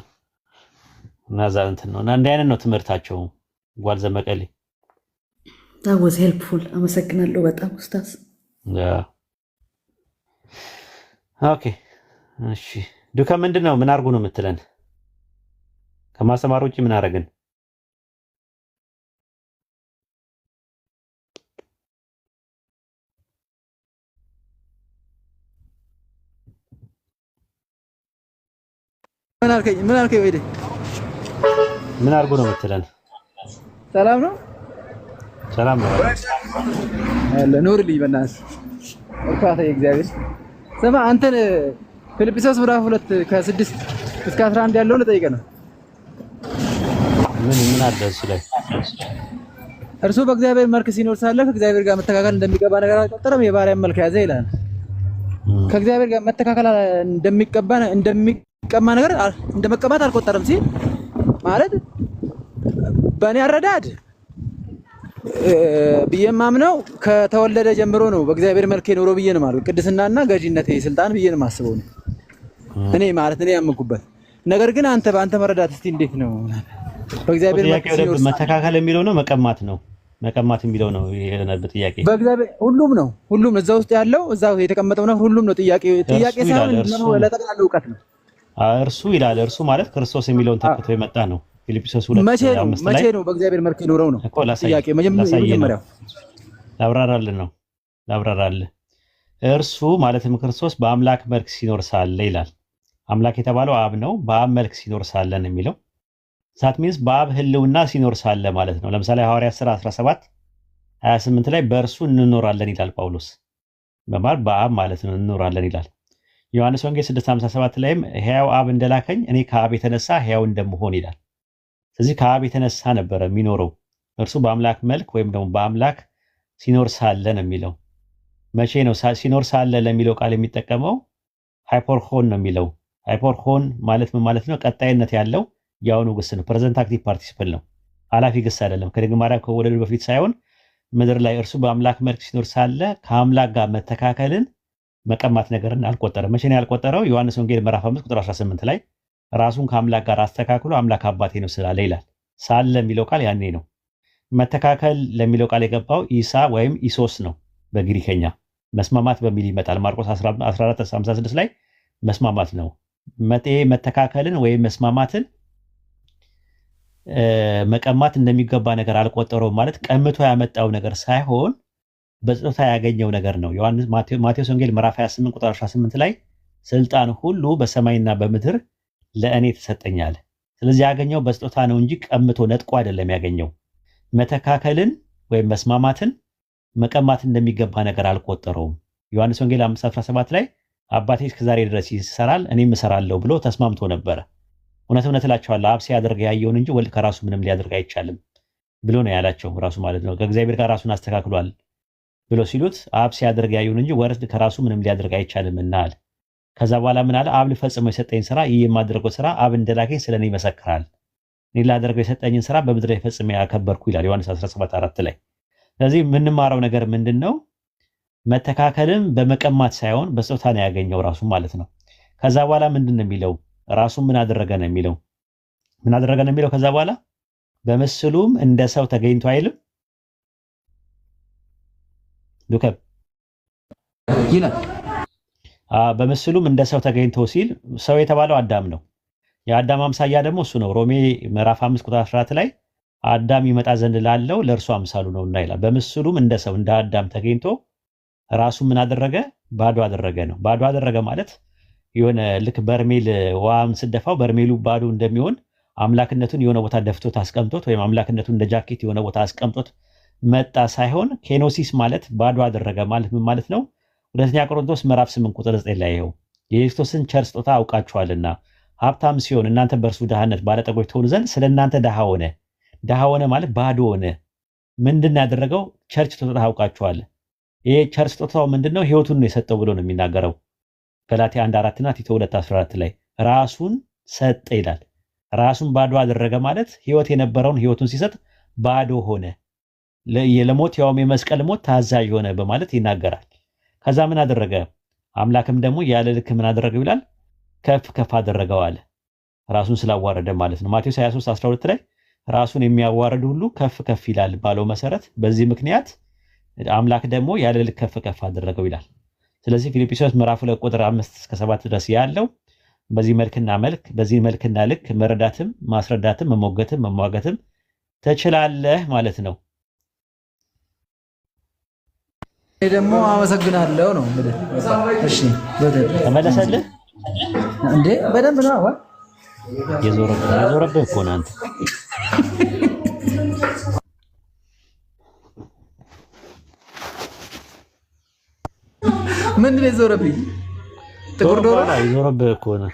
እና ዛ እንትን ነው እና እንዲህ አይነት ነው ትምህርታቸው። ጓል ዘመቀሌ that was helpful አመሰግናለሁ በጣም ኡስታዝ። ኦኬ እሺ ዱካ ምንድን ነው? ምን አድርጉ ነው የምትለን? ከማስተማር ውጭ ምን አደረግን? ምን አልከኝ ወይዴ? ምን አድርጉ ነው የምትለን? ሰላም ነው ነው አለ ኑርልኝ በእናትህ ወርካታ እግዚአብሔር ስማ አንተን ፊልጵስዩስ ምዕራፍ 2 ከ6 እስከ 11 ያለውን ጠይቀህ ነው። ምን አለ እሱ ላይ? እርሱ በእግዚአብሔር መልክ ሲኖር ሳለ ከእግዚአብሔር ጋር መተካከል እንደሚገባ ነገር አልቆጠረም፣ የባሪያን መልክ ያዘ ይላል። ከእግዚአብሔር ጋር መተካከል እንደሚቀማ ነገር እንደመቀማት አልቆጠረም ሲል ማለት በእኔ አረዳድ ብዬ ማምነው ከተወለደ ጀምሮ ነው በእግዚአብሔር መልክ የኖረው ብዬ ነው ማለት ቅድስናና ገዢነት ስልጣን ብዬ ነው ማስበው ነው እኔ ማለት እኔ ያመንኩበት ነገር። ግን በአንተ መረዳት እስቲ እንዴት ነው በእግዚአብሔር መልክ ሲኖር መተካከል የሚለው ነው መቀማት ነው? መቀማት የሚለው ነው የነበር ጥያቄ። በእግዚአብሔር ሁሉም እዛ ውስጥ ያለው እዛው የተቀመጠው ነው ሁሉም ነው ጥያቄ ሳይሆን ነው ለጠቅላላ ዕውቀት ነው። እርሱ ይላል እርሱ ማለት ክርስቶስ የሚለውን ተክቶ የመጣ ነው። ፊልጵስዩስ 2:5 ላይ መቼ ነው በእግዚአብሔር መልክ የኖረው ነው ጥያቄ። መጀመሪያው ላብራራልህ እርሱ ማለትም ክርስቶስ በአምላክ መልክ ሲኖር ሳለ ይላል። አምላክ የተባለው አብ ነው። በአብ መልክ ሲኖር ሳለ ነው የሚለው ሳት ሚንስ በአብ ህልውና ሲኖር ሳለ ማለት ነው። ለምሳሌ ሐዋርያት ሥራ 17:28 ላይ በእርሱ እንኖራለን ይላል ጳውሎስ። በማለት በአብ ማለት ነው እንኖራለን ይላል። ዮሐንስ ወንጌል 6:57 ላይም ሕያው አብ እንደላከኝ እኔ ከአብ የተነሳ ሕያው እንደምሆን ይላል። ስለዚህ ከአብ የተነሳ ነበረ የሚኖረው እርሱ በአምላክ መልክ ወይም ደግሞ በአምላክ ሲኖር ሳለ ነው የሚለው። መቼ ነው ሲኖር ሳለ ለሚለው ቃል የሚጠቀመው? ሃይፖርሆን ነው የሚለው። ሃይፖርሆን ማለት ምን ማለት ነው? ቀጣይነት ያለው የአሁኑ ግስ ነው። ፕሬዘንት አክቲቭ ፓርቲሲፕል ነው። ኃላፊ ግስ አይደለም። ከድንግል ማርያም ከመወለዱ በፊት ሳይሆን ምድር ላይ እርሱ በአምላክ መልክ ሲኖር ሳለ ከአምላክ ጋር መተካከልን መቀማት ነገርን አልቆጠረም። መቼ ነው ያልቆጠረው? ዮሐንስ ወንጌል ምዕራፍ 5 ቁጥር 18 ላይ ራሱን ከአምላክ ጋር አስተካክሎ አምላክ አባቴ ነው ስላለ ይላል። ሳለ የሚለው ቃል ያኔ ነው። መተካከል ለሚለው ቃል የገባው ኢሳ ወይም ኢሶስ ነው በግሪከኛ። መስማማት በሚል ይመጣል። ማርቆስ 14:56 ላይ መስማማት ነው። መተካከልን ወይም መስማማትን መቀማት እንደሚገባ ነገር አልቆጠረውም ማለት ቀምቶ ያመጣው ነገር ሳይሆን በስጦታ ያገኘው ነገር ነው። ማቴዎስ ወንጌል ምዕራፍ 28 ቁጥር 18 ላይ ስልጣን ሁሉ በሰማይና በምድር ለእኔ ተሰጠኛል። ስለዚህ ያገኘው በስጦታ ነው እንጂ ቀምቶ ነጥቆ አይደለም ያገኘው። መተካከልን ወይም መስማማትን መቀማት እንደሚገባ ነገር አልቆጠረውም። ዮሐንስ ወንጌል 5:17 ላይ አባቴ እስከዛሬ ድረስ ይሰራል እኔም እሰራለሁ ብሎ ተስማምቶ ነበረ። እውነት እውነት እላቸዋለሁ አብ ሲያደርግ ያየውን እንጂ ወልድ ከራሱ ምንም ሊያደርግ አይቻልም ብሎ ነው ያላቸው ራሱ ማለት ነው። ከእግዚአብሔር ጋር ራሱን አስተካክሏል ብሎ ሲሉት አብ ሲያደርግ ያየውን እንጂ ወልድ ከራሱ ምንም ሊያደርግ አይቻልምና አለ። ከዛ በኋላ ምን አለ? አብ ሊፈጽመው የሰጠኝ ስራ ይህ የማደርገው ስራ አብ እንደላከኝ ስለኔ ይመሰክራል። እኔ ላደርገው የሰጠኝን ስራ በምድር ላይ ፈጽሜ ያከበርኩ ይላል ዮሐንስ 17:4 ላይ። ስለዚህ የምንማረው ነገር ምንድን ነው? መተካከልም በመቀማት ሳይሆን በስጦታ ነው ያገኘው ራሱ ማለት ነው። ከዛ በኋላ ምንድን ነው የሚለው? ራሱን ምን አደረገ ነው የሚለው? ምን አደረገ ነው የሚለው? ከዛ በኋላ በምስሉም እንደ ሰው ተገኝቶ አይልም ዱከብ ይላል። በምስሉም እንደ ሰው ተገኝቶ ሲል ሰው የተባለው አዳም ነው። የአዳም አምሳያ ደግሞ እሱ ነው። ሮሜ ምዕራፍ 5 ቁጥር 14 ላይ አዳም ይመጣ ዘንድ ላለው ለእርሱ አምሳሉ ነውና ይላል። በምስሉም እንደ ሰው እንደ አዳም ተገኝቶ ራሱ ምን አደረገ? ባዶ አደረገ ነው። ባዶ አደረገ ማለት የሆነ ልክ በርሜል ውሃም ስደፋው በርሜሉ ባዶ እንደሚሆን አምላክነቱን የሆነ ቦታ ደፍቶት አስቀምጦት ወይም አምላክነቱን እንደ ጃኬት የሆነ ቦታ አስቀምጦት መጣ ሳይሆን ኬኖሲስ ማለት ባዶ አደረገ ማለት ምን ማለት ነው? ሁለተኛ ቆሮንቶስ ምዕራፍ 8 ቁጥር 9 ላይ ይኸው የክርስቶስን ቸር ስጦታ አውቃችኋልና ሀብታም ሲሆን እናንተ በእርሱ ድሃነት ባለጠጎች ትሆኑ ዘንድ ስለ እናንተ ድሃ ሆነ። ድሃ ሆነ ማለት ባዶ ሆነ። ምንድን ነው ያደረገው? ቸር ስጦታ አውቃችኋል። ይሄ ቸር ስጦታው ምንድነው? ህይወቱን ነው የሰጠው ብሎ ነው የሚናገረው ገላትያ 1:4 እና ቲቶ 2:14 ላይ ራሱን ሰጠ ይላል። ራሱን ባዶ አደረገ ማለት ህይወት የነበረውን ህይወቱን ሲሰጥ ባዶ ሆነ፣ ለሞት ያውም የመስቀል ሞት ታዛዥ ሆነ በማለት ይናገራል። ከዛ ምን አደረገ? አምላክም ደግሞ ያለ ልክ ምን አደረገው ይላል? ከፍ ከፍ አደረገው አለ። ራሱን ስላዋረደ ማለት ነው። ማቴዎስ 23:12 ላይ ራሱን የሚያዋርድ ሁሉ ከፍ ከፍ ይላል ባለው መሰረት በዚህ ምክንያት አምላክ ደግሞ ያለ ልክ ከፍ ከፍ አደረገው ይላል። ስለዚህ ፊልጵስዩስ ምዕራፍ 2 ቁጥር 5 እስከ 7 ድረስ ያለው በዚህ መልክና ልክ መረዳትም ማስረዳትም መሞገትም መሟገትም ትችላለህ ማለት ነው። እኔ ደግሞ አመሰግናለሁ ነው እንግዲህ። እሺ በደንብ ተመለሰልህ እንዴ? በደንብ ነው። የዞረብህ እኮ ነው አንተ። ምንድን ነው የዞረብኝ? ጥቁር ዶሮ የዞረብህ እኮ ነው።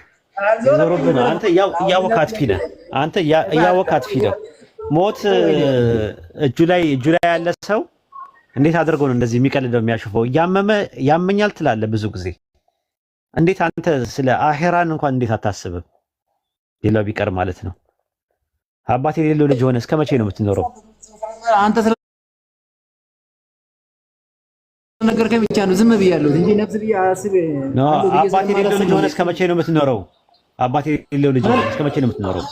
የዞረብህ ነው። አንተ እያወካት ፊደህ አንተ እያወካት ፊደህ ሞት እጁ ላይ ያለ ሰው እንዴት አድርጎ ነው እንደዚህ የሚቀልደው የሚያሽፈው? ያመኛል ትላለህ ብዙ ጊዜ። እንዴት አንተ ስለ አሄራን እንኳን እንዴት አታስብም? ሌላው ቢቀር ማለት ነው። አባት የሌለው ልጅ ሆነ እስከ መቼ ነው የምትኖረው? አንተ ስለነገርከኝ ብቻ ነው ዝም ብያለሁ እንጂ ነፍስ ብዬ አስብ ነው። አባት የሌለው ልጅ ሆነ እስከ መቼ ነው የምትኖረው? አባት የሌለው ልጅ ሆነ እስከ መቼ ነው የምትኖረው?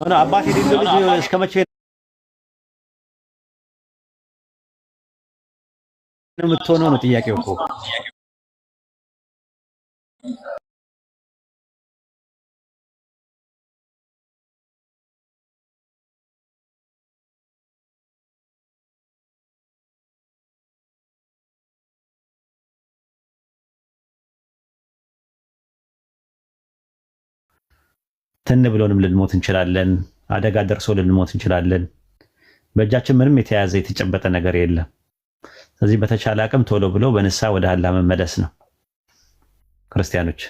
አባት የሌለው ልጅ እስከ መቼ ነው የምትሆነው ነው ጥያቄው እኮ። ትን ብሎንም ልንሞት እንችላለን። አደጋ ደርሶ ልንሞት እንችላለን። በእጃችን ምንም የተያዘ የተጨበጠ ነገር የለም። ስለዚህ በተቻለ አቅም ቶሎ ብሎ በንስሐ ወደ አላህ መመለስ ነው። ክርስቲያኖች።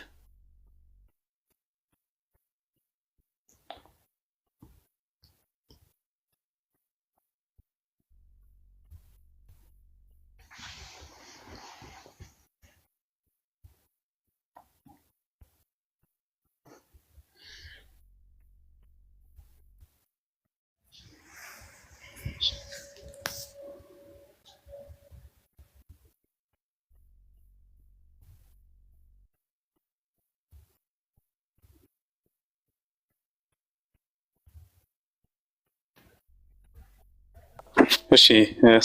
እሺ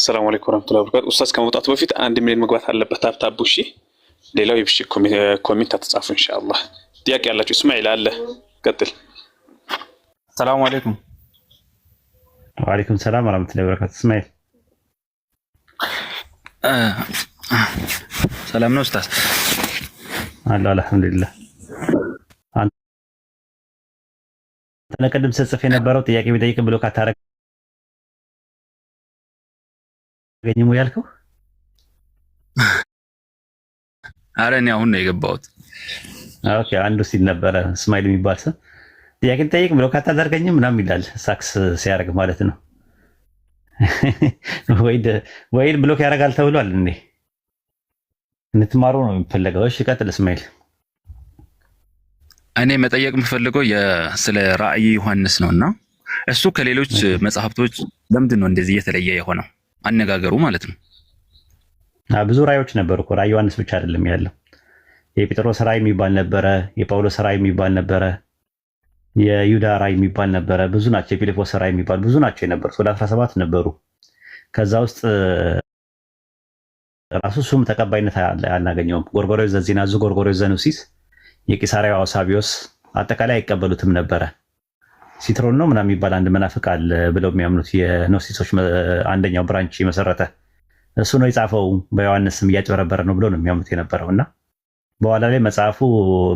ሰላም አለይኩም ወራህመቱላሂ ወበረካቱ። ኡስታዝ ከመውጣቱ በፊት 1 ሚሊዮን መግባት አለበት ታብታቡ። እሺ ሌላው ይብሽ ኮሜንት አትጻፉ ኢንሻአላህ። ጥያቄ ያላችሁ እስማኤል አለ ቀጥል። ሰላም አለይኩም። ወአለይኩም ሰላም ወራህመቱላሂ ወበረካቱ። እስማኤል ሰላም ነው ኡስታዝ? አላህ አልሐምዱሊላህ። አንተ ለቀደም ስትጽፍ የነበረው ጥያቄ ቢጠይቅ ብሎ ካታረገ ገኝሙ ያልከው? አረ እኔ አሁን ነው የገባሁት። ኦኬ አንዱ ሲል ነበረ እስማኤል የሚባል ሰው ጥያቄ ጠይቅ ብሎ ካታደርገኝም ምናምን ይላል ሳክስ ሲያደርግ ማለት ነው። ወይድ ብሎክ ያደርጋል ተብሏል እንዴ? እንትማሩ ነው የሚፈለገው። እሺ ቀጥል እስማኤል። እኔ መጠየቅ የምፈልገው ስለ ራእይ ዮሐንስ ነውና እሱ ከሌሎች መጽሐፍቶች ለምንድን ነው እንደዚህ የተለየ የሆነው? አነጋገሩ ማለት ነው። ብዙ ራእዮች ነበሩ እኮ ራእይ ዮሐንስ ብቻ አይደለም ያለው። የጴጥሮስ ራእይ የሚባል ነበረ፣ የጳውሎስ ራእይ የሚባል ነበረ፣ የይሁዳ ራእይ የሚባል ነበረ። ብዙ ናቸው። የፊልጶስ ራእይ የሚባል ብዙ ናቸው የነበሩት፣ ወደ 17 ነበሩ። ከዛ ውስጥ ራሱ እሱም ተቀባይነት አልናገኘውም። ጎርጎርዮስ ዘዜናዙ፣ ጎርጎርዮስ ዘኑሲስ፣ የቂሳርያው አውሳቢዮስ አጠቃላይ አይቀበሉትም ነበረ። ሲትሮን ነው ምናምን የሚባል አንድ መናፍቅ አለ ብለው የሚያምኑት የኖስቲሶች አንደኛው ብራንች መሰረተ እሱ ነው የጻፈው። በዮሐንስ ስም እያጭበረበረ ነው ብሎ ነው የሚያምኑት የነበረው እና በኋላ ላይ መጽሐፉ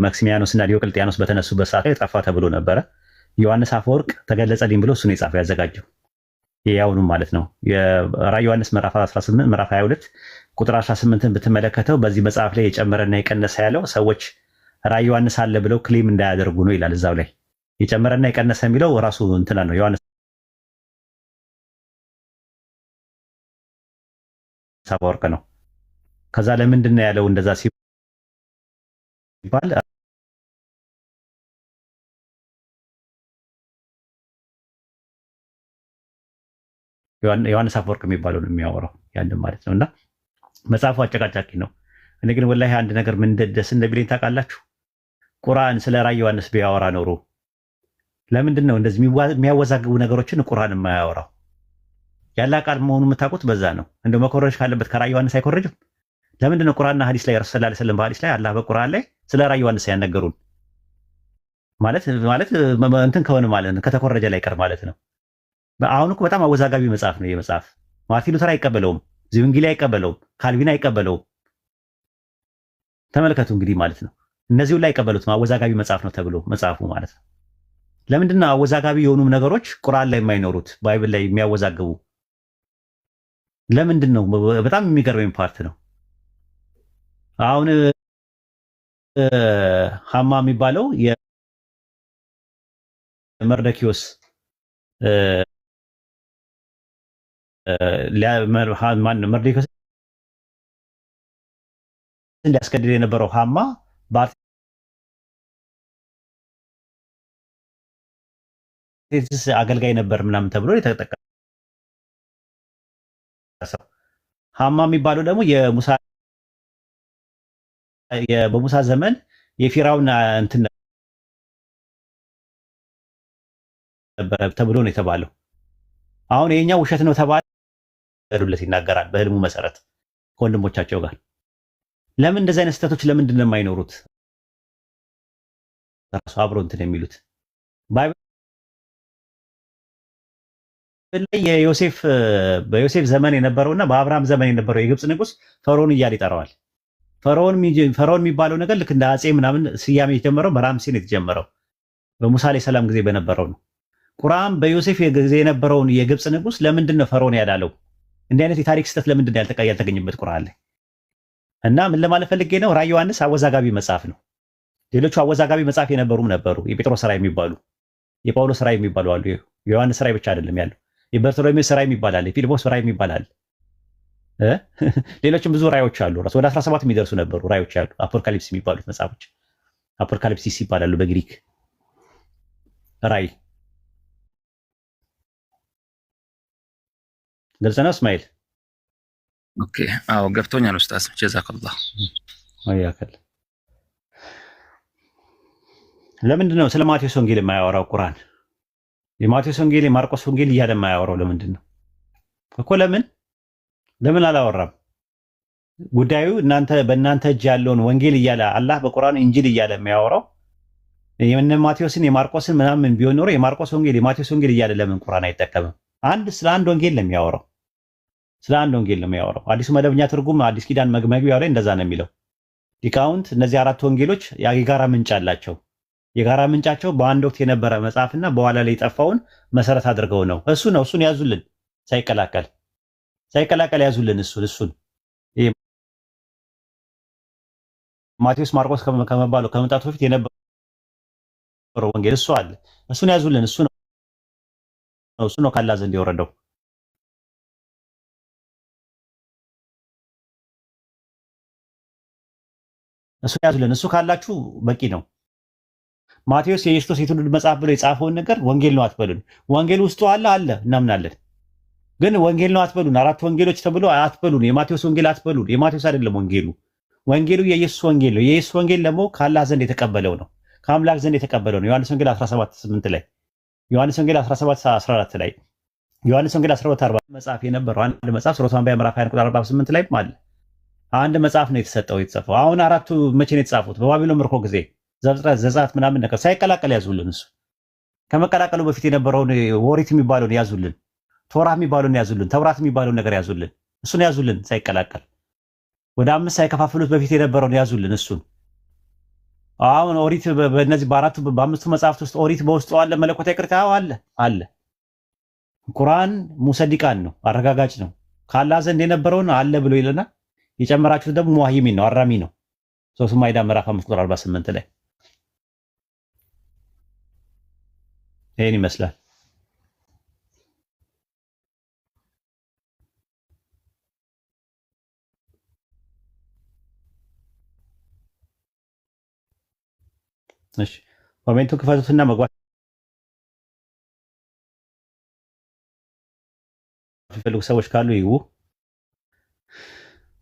መክሲሚያኖስ እና ዲዮቅልጥያኖስ በተነሱበት ሰዓት ላይ ጠፋ ተብሎ ነበረ። ዮሐንስ አፈወርቅ ተገለጸልኝ ብሎ እሱ ነው የጻፈው ያዘጋጀው። ያውኑ ማለት ነው። የራዕየ ዮሐንስ ምዕራፍ 18 ምዕራፍ 22 ቁጥር 18ን ብትመለከተው በዚህ መጽሐፍ ላይ የጨመረና የቀነሰ ያለው ሰዎች ራዕየ ዮሐንስ አለ ብለው ክሌም እንዳያደርጉ ነው ይላል። እዛው ላይ የጨመረና የቀነሰ የሚለው ራሱ እንትና ነው ዮሐንስ አፈወርቅ ነው። ከዛ ለምንድን ነው ያለው እንደዛ ሲባል ዮሐንስ አፈወርቅ የሚባለው ነው የሚያወራው ያንን ማለት ነው። እና መጽሐፉ አጨቃጫቂ ነው። እኔ ግን ወላሂ አንድ ነገር ምን ደስ እንደሚለኝ ታውቃላችሁ? ቁርአን ስለ ራዕየ ዮሐንስ ቢያወራ ኖሮ ለምንድን ነው እንደዚህ የሚያወዛግቡ ነገሮችን ቁርአን የማያወራው? ያለ ቃል መሆኑ የምታውቁት በዛ ነው። እንደው መኮረጅ ካለበት ከራዕየ ዮሐንስ አይኮረጅም? ለምንድን ነው ቁርአንና ሐዲስ ላይ ረሱል ሰለላሁ ዐለይሂ ወሰለም በሐዲስ ላይ አላህ በቁርአን ላይ ስለ ራዕየ ዮሐንስ ያነገሩን? ማለት እንትን ከሆነ ማለት ነው ከተኮረጀ ላይ ቀር ማለት ነው። አሁን እኮ በጣም አወዛጋቢ መጽሐፍ ነው። የመጽሐፍ ማርቲን ሉተር አይቀበለውም፣ ዚዊንግሊ አይቀበለውም፣ ካልቪን አይቀበለውም። ተመልከቱ እንግዲህ ማለት ነው። እነዚህ ሁሉ አይቀበሉትም። አወዛጋቢ መጽሐፍ ነው ተብሎ መጽሐፉ ማለት ነው። ለምንድን ነው አወዛጋቢ የሆኑ ነገሮች ቁርአን ላይ የማይኖሩት ባይብል ላይ የሚያወዛግቡ? ለምንድን ነው? በጣም የሚገርመኝ ፓርት ነው። አሁን ሐማ የሚባለው የመርደኪዮስ መርዶክዮስ ሊያስገድል የነበረው ሐማ በአርጤክስስ አገልጋይ ነበር ምናምን ተብሎ የተጠቀሰው። ሐማ የሚባለው ደግሞ በሙሳ ዘመን የፊራውን እንትን ነበረ ተብሎ ነው የተባለው። አሁን የኛው ውሸት ነው ተባለ ሉለት ይናገራል በህልሙ መሰረት ከወንድሞቻቸው ጋር። ለምን እንደዚህ አይነት ስህተቶች ለምንድን ነው የማይኖሩት? ራሱ አብሮ እንትን የሚሉት ባይብል ላይ በዮሴፍ ዘመን የነበረውና በአብርሃም ዘመን የነበረው የግብፅ ንጉስ ፈርዖን እያለ ይጠራዋል። ፈርዖን የሚባለው ነገር ልክ እንደ አጼ ምናምን ስያሜ የተጀመረው በራምሴ ነው የተጀመረው። በሙሳ ላይ ሰላም ጊዜ በነበረው ነው። ቁርአን በዮሴፍ ጊዜ የነበረውን የግብፅ ንጉስ ለምንድን ነው ፈርዖን ያላለው? እንዲህ አይነት የታሪክ ስህተት ለምንድን ነው ያልተገኘበት ቁርአን ላይ? እና ምን ለማለት ፈልጌ ነው? ራዕየ ዮሐንስ አወዛጋቢ መጽሐፍ ነው። ሌሎቹ አወዛጋቢ መጽሐፍ የነበሩም ነበሩ። የጴጥሮስ ራዕይ የሚባሉ የጳውሎስ ራዕይ የሚባሉ አሉ። የዮሐንስ ራዕይ ብቻ አይደለም ያለው። የበርቶሎሜዎስ ራዕይ የሚባል አለ። የፊልጶስ ራዕይ የሚባል አለ። ሌሎችም ብዙ ራዕዮች አሉ። ራሱ ወደ 17 የሚደርሱ ነበሩ ራዕዮች አሉ። አፖካሊፕስ የሚባሉት መጽሐፎች አፖካሊፕሲስ ይባላሉ በግሪክ ራዕይ። ግልጽ ነው እስማኤል? ኦኬ አዎ ገብቶኛል ኡስታዝ ጀዛከላህ። ወያከል ለምንድን ነው ስለ ማቴዎስ ወንጌል የማያወራው ቁርአን? የማቴዎስ ወንጌል የማርቆስ ወንጌል እያለ የማያወራው ለምንድን ነው እኮ? ለምን አላወራም? ጉዳዩ በእናንተ እጅ ያለውን ወንጌል እያለ አላህ በቁርአን እንጂል እያለ የሚያወራው የነ ማቴዎስን የማርቆስን ምናምን ቢሆን ኖሮ የማርቆስ ወንጌል የማቴዎስ ወንጌል እያለ ለምን ቁርአን አይጠቀምም? ስለ አንድ ወንጌል ነው የሚያወራው። ስለ አንድ ወንጌል ነው የሚያወራው። አዲሱ መደበኛ ትርጉም አዲስ ኪዳን መግቢያው ላይ እንደዛ ነው የሚለው። ሊቃውንት እነዚህ አራት ወንጌሎች የጋራ ምንጭ አላቸው። የጋራ ምንጫቸው በአንድ ወቅት የነበረ መጽሐፍና በኋላ ላይ የጠፋውን መሰረት አድርገው ነው። እሱን ያዙልን፣ ሳይቀላቀል ያዙልን። እሱን ማቴዎስ ማርቆስ ከመባለው ከመምጣቱ በፊት የነበረው ወንጌል እሱ አለ። እሱን ያዙልን። እሱ ነው ካላ ዘንድ የወረደው። እሱ ያዙልን። እሱ ካላችሁ በቂ ነው። ማቴዎስ የኢየሱስ የትውልድ መጽሐፍ ብሎ የጻፈውን ነገር ወንጌል ነው አትበሉን። ወንጌል ውስጡ አለ እናምናለን። ግን ወንጌል ነው አትበሉን። አራት ወንጌሎች ተብሎ አትበሉን። የማቴዎስ ወንጌል አትበሉን። የማቴዎስ አይደለም ወንጌሉ የኢየሱስ ወንጌል ነው። የኢየሱስ ወንጌል ደግሞ ከአላህ ዘንድ የተቀበለው ነው፣ ከአምላክ ዘንድ የተቀበለው ነው። ዮሐንስ ወንጌል 17:8 ላይ፣ ዮሐንስ ወንጌል 17:14 ላይ፣ ዮሐንስ ወንጌል 12:40 መጽሐፍ የነበረው አንድ መጽሐፍ ሱረቱ አንቢያ ምዕራፍ 20:48 ላይ አለ። አንድ መጽሐፍ ነው የተጻፈው። አሁን አራቱ መቼ ነው የተጻፉት? በባቢሎን ምርኮ ጊዜ ዘጸአት ምናምን ነገር ሳይቀላቀል ያዙልን። እሱ ከመቀላቀሉ በፊት የነበረውን ኦሪት የሚባለውን ያዙልን፣ ቶራ የሚባለውን ያዙልን፣ ተውራት የሚባለውን ነገር ያዙልን። እሱን ያዙልን ሳይቀላቀል። ወደ 5 ሳይከፋፍሉት በፊት የነበረውን ያዙልን። እሱን አሁን ኦሪት በእነዚህ በአምስቱ መጽሐፍት ውስጥ ኦሪት በውስጡ አለ። መለኮታዊ ቅርታ አለ። ቁርአን ሙሰዲቃን ነው፣ አረጋጋጭ ነው። ከአላህ ዘንድ የነበረውን አለ ብሎ ይለናል። የጨመራችሁት ደግሞ ሙዋሂሚን ነው፣ አራሚ ነው። ሱረቱ ማኢዳ ምዕራፍ 5:48 ላይ ይሄን ይመስላል። እሺ ኮሜንቱ ክፈቱትና መግባት የሚፈልጉ ሰዎች ካሉ ይግቡ።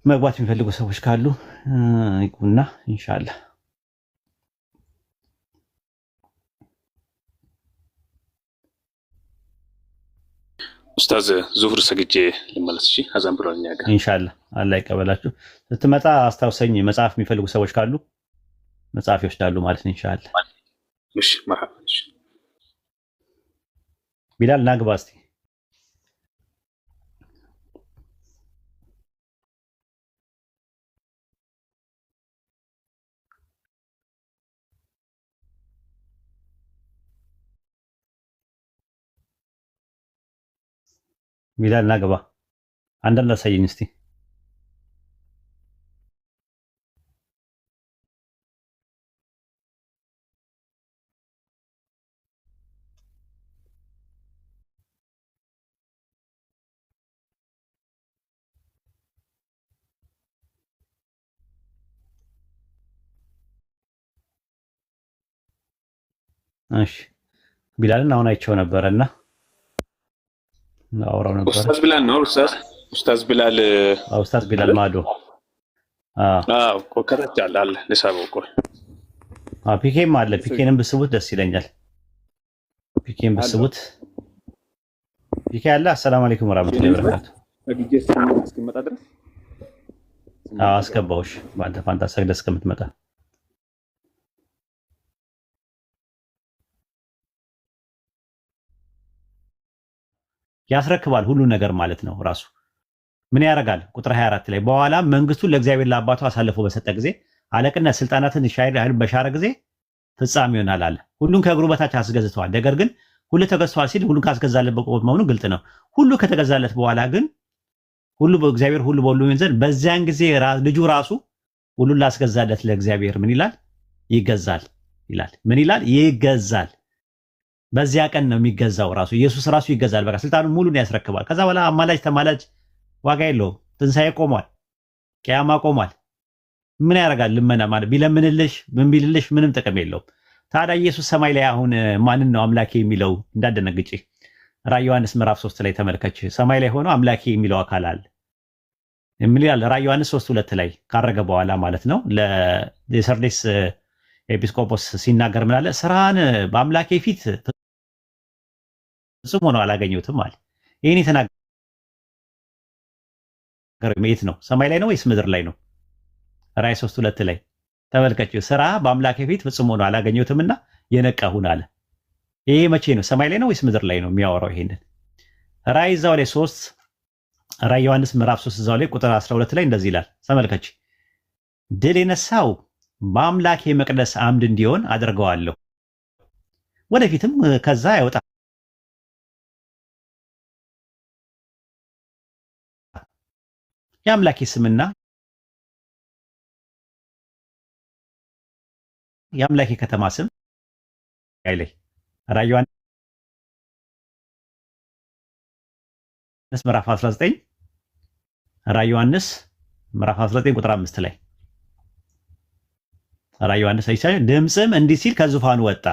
መግባት የሚፈልጉ ሰዎች ካሉ ይግቡና ኢንሻአላህ ኡስታዝ ዙሁር ሰግጄ ልመለስ። እሺ አዛን ብሏል። እኛ ጋር ኢንሻአላህ አላህ ይቀበላችሁ። ስትመጣ አስታውሰኝ። መጽሐፍ የሚፈልጉ ሰዎች ካሉ መጽሐፍ ይወስዳሉ ማለት ነው ኢንሻአላህ። እሺ መርሐባ። እሺ ቢላል ናግባ እስቲ። ቢላል ናግባ አንዳንድ አሳየኝ እስቲ። እሺ ቢላልን አሁን አይቼው ነበርና አውራው ነበር። ኡስታዝ ቢላል ነው። ኡስታዝ ቢላል ኡስታዝ ቢላል ማዶ ከታች አለ ለሳበው ቆይ ፒኬም አለ። ፒኬንም ብስቡት ደስ ይለኛል። ፒኬም ብስቡት ፒኬ አለ። አሰላሙ አለይኩም ወራህመቱላሂ ወበረካቱ። እስኪመጣ ድረስ አስገባውሽ በአንተ ፋንታ ሰግደህ እስከምትመጣ ያስረክባል ሁሉ ነገር ማለት ነው። ራሱ ምን ያደርጋል? ቁጥር 24 ላይ በኋላ መንግስቱን ለእግዚአብሔር ለአባቱ አሳልፎ በሰጠ ጊዜ አለቅነት ስልጣናትን ኃይል በሻረ ጊዜ ፍጻሜ ይሆናል አለ። ሁሉን ከእግሩ በታች አስገዝተዋል። ነገር ግን ሁሉ ተገዝተዋል ሲል ሁሉን ካስገዛለት በቆም መሆኑ ግልጥ ነው። ሁሉ ከተገዛለት በኋላ ግን ሁሉ በእግዚአብሔር ሁሉ በሁሉ ይሆን ዘንድ በዚያን ጊዜ ልጁ ራሱ ሁሉን ላስገዛለት ለእግዚአብሔር ምን ይላል? ይገዛል ይላል። ምን ይላል? ይገዛል። በዚያ ቀን ነው የሚገዛው። ራሱ ኢየሱስ ራሱ ይገዛል። በቃ ስልጣኑን ሙሉን ያስረክባል። ከዛ በኋላ አማላጅ ተማላጅ ዋጋ የለውም። ትንሣኤ ቆሟል። ቅያማ ቆሟል። ምን ያደርጋል? ልመና ማለት ቢለምንልሽ ምን ቢልልሽ ምንም ጥቅም የለውም። ታዲያ ኢየሱስ ሰማይ ላይ አሁን ማንን ነው አምላኬ የሚለው? እንዳደነግጪ ራዕይ ዮሐንስ ምዕራፍ 3 ላይ ተመልከች። ሰማይ ላይ ሆኖ አምላኬ የሚለው አካል አለ። ምን ይላል? ራዕይ ዮሐንስ 3:2 ላይ ካረገ በኋላ ማለት ነው ለሰርዴስ ኤጲስቆጶስ ሲናገር ምን አለ? ስራን በአምላኬ ፊት ፍጹም ሆኖ አላገኘሁትም አለ። ይህን የተናገረው የት ነው? ሰማይ ላይ ነው ወይስ ምድር ላይ ነው? ራዕይ 3:2 ላይ ተመልከችው። ስራ በአምላኬ ፊት ፍጹም ሆኖ አላገኘሁትምና የነቃሁን አለ። ይሄ መቼ ነው? ሰማይ ላይ ነው ወይስ ምድር ላይ ነው የሚያወራው? ይሄንን ራዕይ እዛው ላይ 3 ራዕይ ዮሐንስ ምዕራፍ 3 እዛው ላይ ቁጥር 12 ላይ እንደዚህ ይላል። ተመልከች። ድል የነሳው በአምላኬ መቅደስ አምድ እንዲሆን አድርገዋለሁ፣ ወደፊትም ከዛ ያወጣ የአምላኬ ስምና የአምላኬ ከተማ ስም ላይ ራዕይ ዮሐንስ ምዕራፍ 19 ራዕይ ዮሐንስ ምዕራፍ 19 ቁጥር 5 ላይ ራዕይ ዮሐንስ አይቻልም። ድምፅም እንዲህ ሲል ከዙፋኑ ወጣ።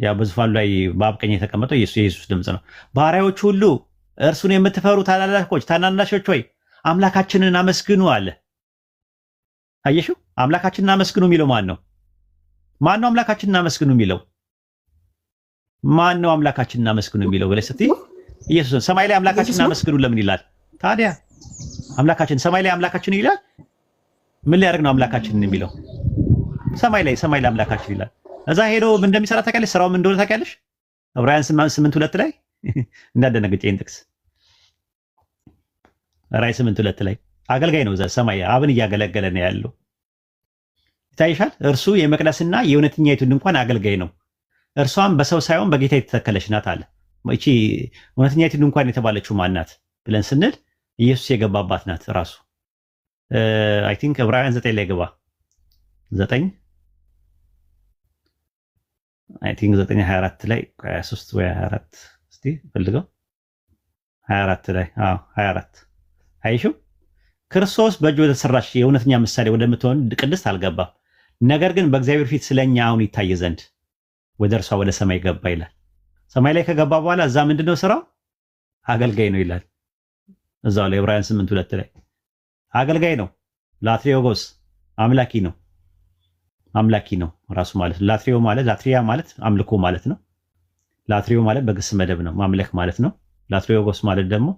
ያ በዙፋኑ ላይ በአብ ቀኝ የተቀመጠው የኢየሱስ ድምፅ ነው። ባሪያዎች ሁሉ እርሱን የምትፈሩ ታላላቆች፣ ታናናሾች ሆይ አምላካችንን አመስግኑ አለ። አየሽው? አምላካችንን አመስግኑ የሚለው ማን ነው? ማን ነው አምላካችንን አመስግኑ የሚለው? ማን ነው አምላካችንን አመስግኑ የሚለው ብለሽ ስትይ ኢየሱስ። ሰማይ ላይ አምላካችንን አመስግኑ ለምን ይላል ታዲያ? አምላካችን ሰማይ ላይ አምላካችን ይላል። ምን ሊያደርግ ነው አምላካችንን የሚለው? ሰማይ ላይ አምላካችን ይላል። እዛ ሄዶ ምን እንደሚሰራ ታውቂያለሽ? ስራው ምን እንደሆነ ታውቂያለሽ? ዕብራውያን 8:2 ላይ እንዳደነግጬ ጥቅስ ራዕይ 8:2 ላይ አገልጋይ ነው። እዛ ሰማይ አብን እያገለገለ ነው ያለው። ይታይሻል። እርሱ የመቅደስና የእውነተኛይቱ ድንኳን አገልጋይ ነው። እርሷም በሰው ሳይሆን በጌታ የተተከለች ናት አለ። እቺ እውነተኛይቱ ድንኳን የተባለችው ማናት ብለን ስንል ኢየሱስ የገባባት ናት ራሱ። አይ ቲንክ ዕብራውያን 9 ላይ ገባ 9 አይ ቲንክ 9:24 ላይ 23 ወይ 24 እስቲ ፈልገው 24 ላይ 24 አይሽው። ክርስቶስ በእጅ ወደ ተሰራሽ የእውነተኛ ምሳሌ ወደምትሆን ቅድስት አልገባም፣ ነገር ግን በእግዚአብሔር ፊት ስለኛ አሁን ይታይ ዘንድ ወደ እርሷ ወደ ሰማይ ገባ ይላል። ሰማይ ላይ ከገባ በኋላ እዛ ምንድነው ስራው? አገልጋይ ነው ይላል። እዛው ላይ ዕብራውያን 8:2 ላይ አገልጋይ ነው። ላትሪዮጎስ አምላኪ ነው። አምላኪ ነው ራሱ ማለት ላትሪዮ ማለት ላትሪያ ማለት አምልኮ ማለት ነው። ላትሪዮ ማለት በግስ መደብ ነው ማምለክ ማለት ነው። ላትሪዮጎስ ማለት ደግሞ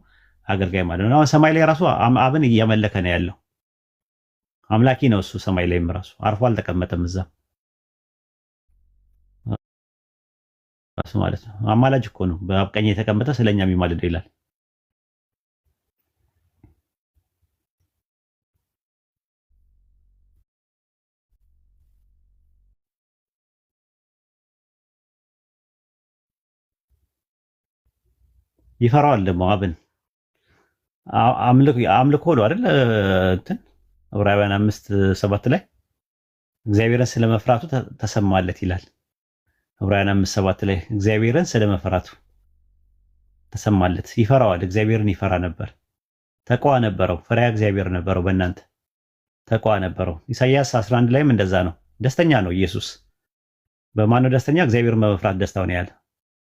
አገልጋይ ማለት ነው። አሁን ሰማይ ላይ ራሱ አብን እያመለከ ነው ያለው። አምላኪ ነው እሱ። ሰማይ ላይም ራሱ አርፎ አልተቀመጠም እዛ ራሱ ማለት ነው። አማላጅ እኮ ነው። በአብ ቀኝ የተቀመጠ ስለኛ የሚማልደው ይላል። ይፈራዋል ደግሞ አብን። አምልኮ ነው አይደል? እንትን ዕብራውያን 5:7 ላይ እግዚአብሔርን ስለመፍራቱ ተሰማለት ይላል። ዕብራውያን 5:7 ላይ እግዚአብሔርን ስለመፍራቱ ተሰማለት። ይፈራዋል። እግዚአብሔርን ይፈራ ነበር። ተቋዋ ነበረው። ፈሪሃ እግዚአብሔር ነበረው። በእናንተ ተቋዋ ነበረው። ኢሳይያስ 11 ላይም እንደዛ ነው። ደስተኛ ነው ኢየሱስ። በማን ነው ደስተኛ? እግዚአብሔርን በመፍራት ደስታው ነው ያለ።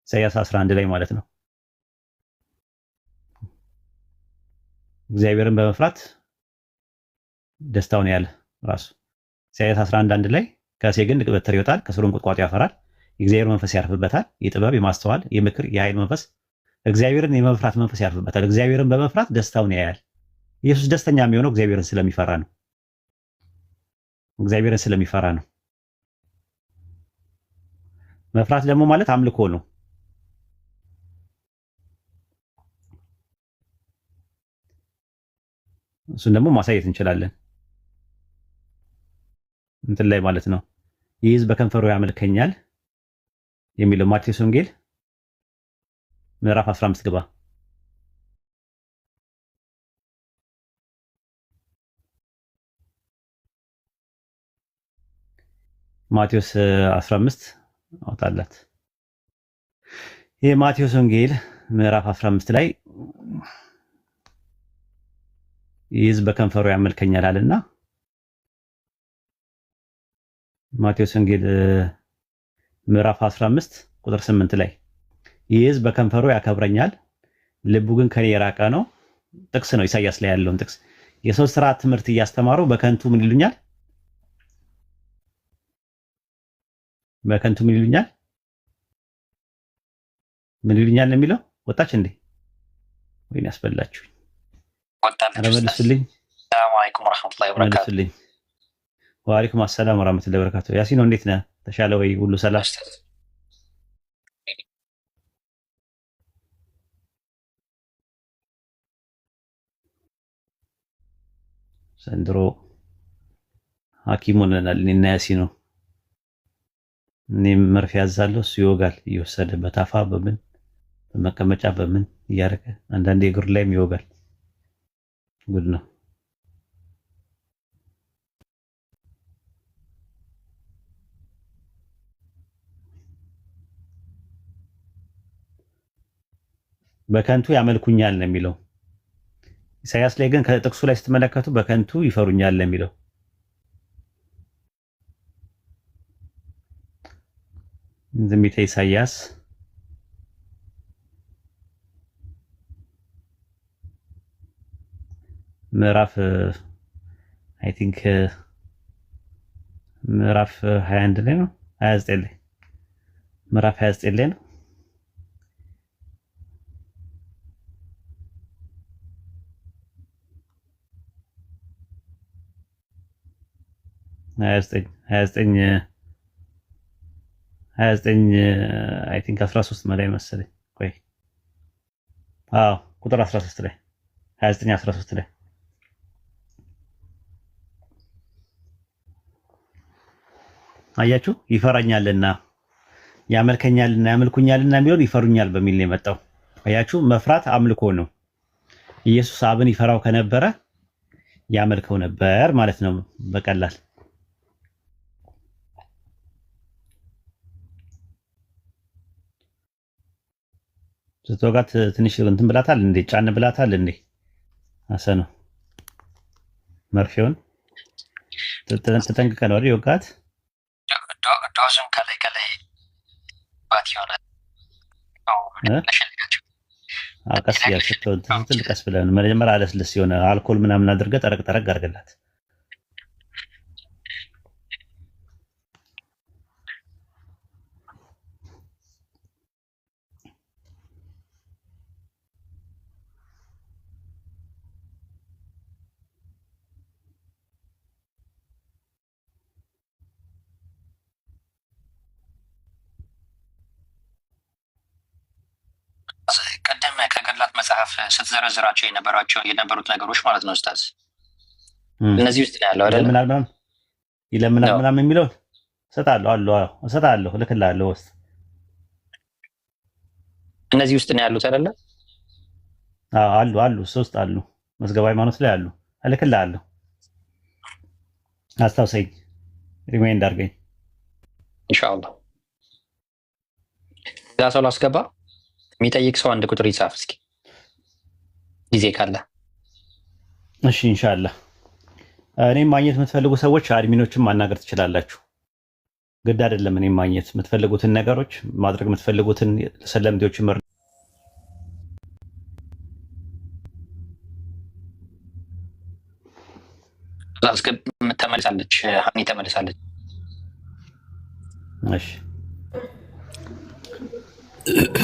ኢሳይያስ 11 ላይ ማለት ነው። እግዚአብሔርን በመፍራት ደስታው ነው ያለ ራሱ። ኢሳይያስ 11:1 ላይ ከእሴ ግንድ በትር ይወጣል፣ ከስሩም ቁጥቋጦ ያፈራል፣ የእግዚአብሔር መንፈስ ያርፍበታል፣ የጥበብ የማስተዋል የምክር የኃይል መንፈስ፣ እግዚአብሔርን የመፍራት መንፈስ ያርፍበታል። እግዚአብሔርን በመፍራት ደስታውን ያያል። ኢየሱስ ደስተኛ የሚሆነው እግዚአብሔርን ስለሚፈራ ነው። እግዚአብሔርን ስለሚፈራ ነው። መፍራት ደግሞ ማለት አምልኮ ነው። እሱን ደግሞ ማሳየት እንችላለን እንትን ላይ ማለት ነው። ይህ ሕዝብ በከንፈሩ ያመልከኛል የሚለው ማቴዎስ ወንጌል ምዕራፍ 15 ግባ። ማቴዎስ 15 አውጣላት። ይሄ ማቴዎስ ወንጌል ምዕራፍ 15 ላይ ይዝ በከንፈሩ ያመልከኛል አለና ማቴዎስ ወንጌል ምዕራፍ 15 ቁጥር 8 ላይ ይዝ በከንፈሩ ያከብረኛል ልቡ ግን ከኔ የራቀ ነው። ጥቅስ ነው፣ ኢሳይያስ ላይ ያለውን ጥቅስ። የሰው ስርዓት ትምህርት እያስተማሩ በከንቱ ምን ይሉኛል? በከንቱ ምን ይሉኛል? ምን ይሉኛል ነው የሚለው? ወጣች እንዴ? ወይኔ ያስበላችሁ። ኧረ መልሱልኝ። ሰላም አለይኩም ወራህመቱላሂ ወበረካቱ። መልሱልኝ። ወአለይኩም አሰላም ወራህመቱላሂ ወበረካቱ። ያሲን እንዴት ነህ? ተሻለ ወይ? ሁሉ ሰላም? ዘንድሮ ሐኪም ሆነናል እኔና ያሲን ነው። እኔም መርፌ ያዛለሁ፣ እሱ ይወጋል እየወሰደ በታፋ በምን በመቀመጫ በምን እያደረገ አንዳንዴ እግር ላይም ይወጋል። ጉድ ነው። በከንቱ ያመልኩኛል ነው የሚለው። ኢሳያስ ላይ ግን ከጥቅሱ ላይ ስትመለከቱ በከንቱ ይፈሩኛል ነው የሚለው። ትንቢተ ኢሳያስ ምዕራፍ አይ ቲንክ ምዕራፍ 21 ላይ ነው 29 ላይ ምዕራፍ 29 ላይ ነው። ሀያ ዘጠኝ አይ ቲንክ 13 ላይ መሰለኝ። ቆይ አዎ ቁጥር 13 ላይ 29 13 ላይ አያችሁ፣ ይፈራኛልና ያመልከኛልና ያመልኩኛልና የሚለው ይፈሩኛል በሚል ነው የመጣው። አያችሁ፣ መፍራት አምልኮ ነው። ኢየሱስ አብን ይፈራው ከነበረ ያመልከው ነበር ማለት ነው በቀላል። ስትወጋት ትንሽ እንትን ብላታል እንዴ? ጫን ብላታል እንዴ? አሰኑ መርፌውን ተጠንቅቀህ ነው አይደል የወጋት? ዶዝም ከላይ ከላይ ባት ይሆናል። ቀስ እያልክ ስትል ቀስ ብለህ መጀመሪያ አለስልስ የሆነ አልኮል ምናምን አድርገህ ጠረቅ ጠረቅ አድርገላት። ቀደም ከገድላት መጽሐፍ ስትዘረዝራቸው የነበሩት ነገሮች ማለት ነው ኡስታዝ፣ እነዚህ ውስጥ ነው ያለው አይደል? ይለምናል ምናምን የሚለውን እሰጥሃለሁ እልክልሃለሁ ውስጥ እነዚህ ውስጥ ነው ያሉት አይደለ? አሉ ሶስት አሉ መዝገበ ሃይማኖት ላይ አሉ። እልክልሃለሁ። አስታውሰኝ፣ ሪማይንድ አድርገኝ ኢንሻአላህ። ዛ ሰው ላስገባ የሚጠይቅ ሰው አንድ ቁጥር ይጻፍ እስኪ ጊዜ ካለ። እሺ ኢንሻአላህ። እኔም ማግኘት የምትፈልጉ ሰዎች አድሚኖችን ማናገር ትችላላችሁ። ግድ አይደለም። እኔም ማግኘት የምትፈልጉትን ነገሮች ማድረግ የምትፈልጉትን ሰለምቴዎች ተመልሳለች። ሀኒ ተመልሳለች። እሺ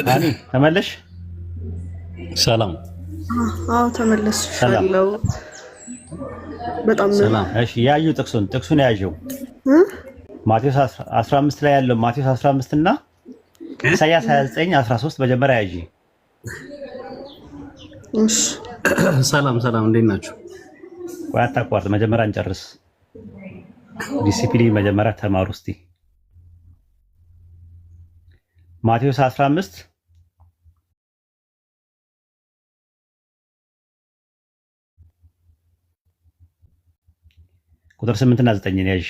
ሀኒ ተመለሽ። ሰላም። አዎ ተመለስሻለሁ። በጣም ሰላም። እሺ ያዩ ጥቅሱን ያዩ ማቴዎስ 15 ላይ ያለው ማቴዎስ 15 እና ኢሳያስ 29 13 መጀመሪያ ያጂ። እሺ ሰላም እንዴት ናችሁ? ቆይ አታቋርጥ፣ መጀመሪያ እንጨርስ። ዲሲፕሊን መጀመሪያ ተማሩ እስቲ። ማቴዎስ 15 ቁጥር 8 እና 9 ያዥ።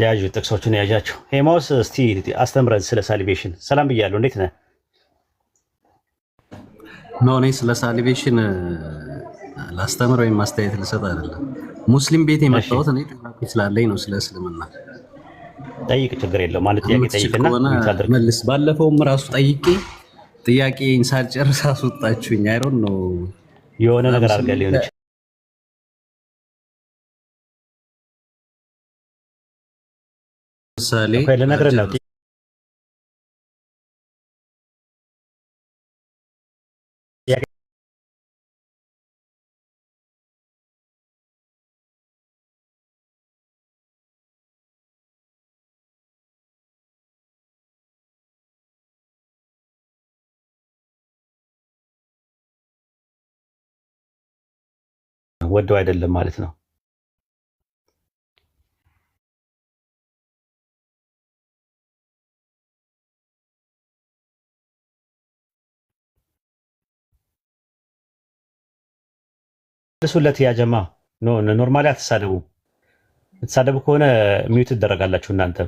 ያዡ ጥቅሶችን ያዣቸው። ሄማውስ እስቲ አስተምረን ስለ ሳሊቬሽን። ሰላም ብያለሁ። እንዴት ነህ? ኖ እኔ ስለ ሳሊቬሽን ላስተምር ወይም ማስተያየት ልሰጥ አይደለም። ሙስሊም ቤት የመጣሁት እኔ ጥያቄ ስላለኝ ነው ስለ እስልምና። ጠይቅ፣ ችግር የለውም። ማለት ጥያቄ ጠይቅና መልስ። ባለፈውም ራሱ ጠይቄ ጥያቄን ሳልጨርስ አስወጣችሁኝ። አይሮን ነው የሆነ ነገር አድርገህ ሊሆን ይችላል። ምሳሌ ልነግርህ ነው። ወደው አይደለም ማለት ነው። እሱለት ያጀማ ኖርማሊ አትሳደቡ። የምትሳደቡ ከሆነ ሚውት ትደረጋላችሁ። እናንተ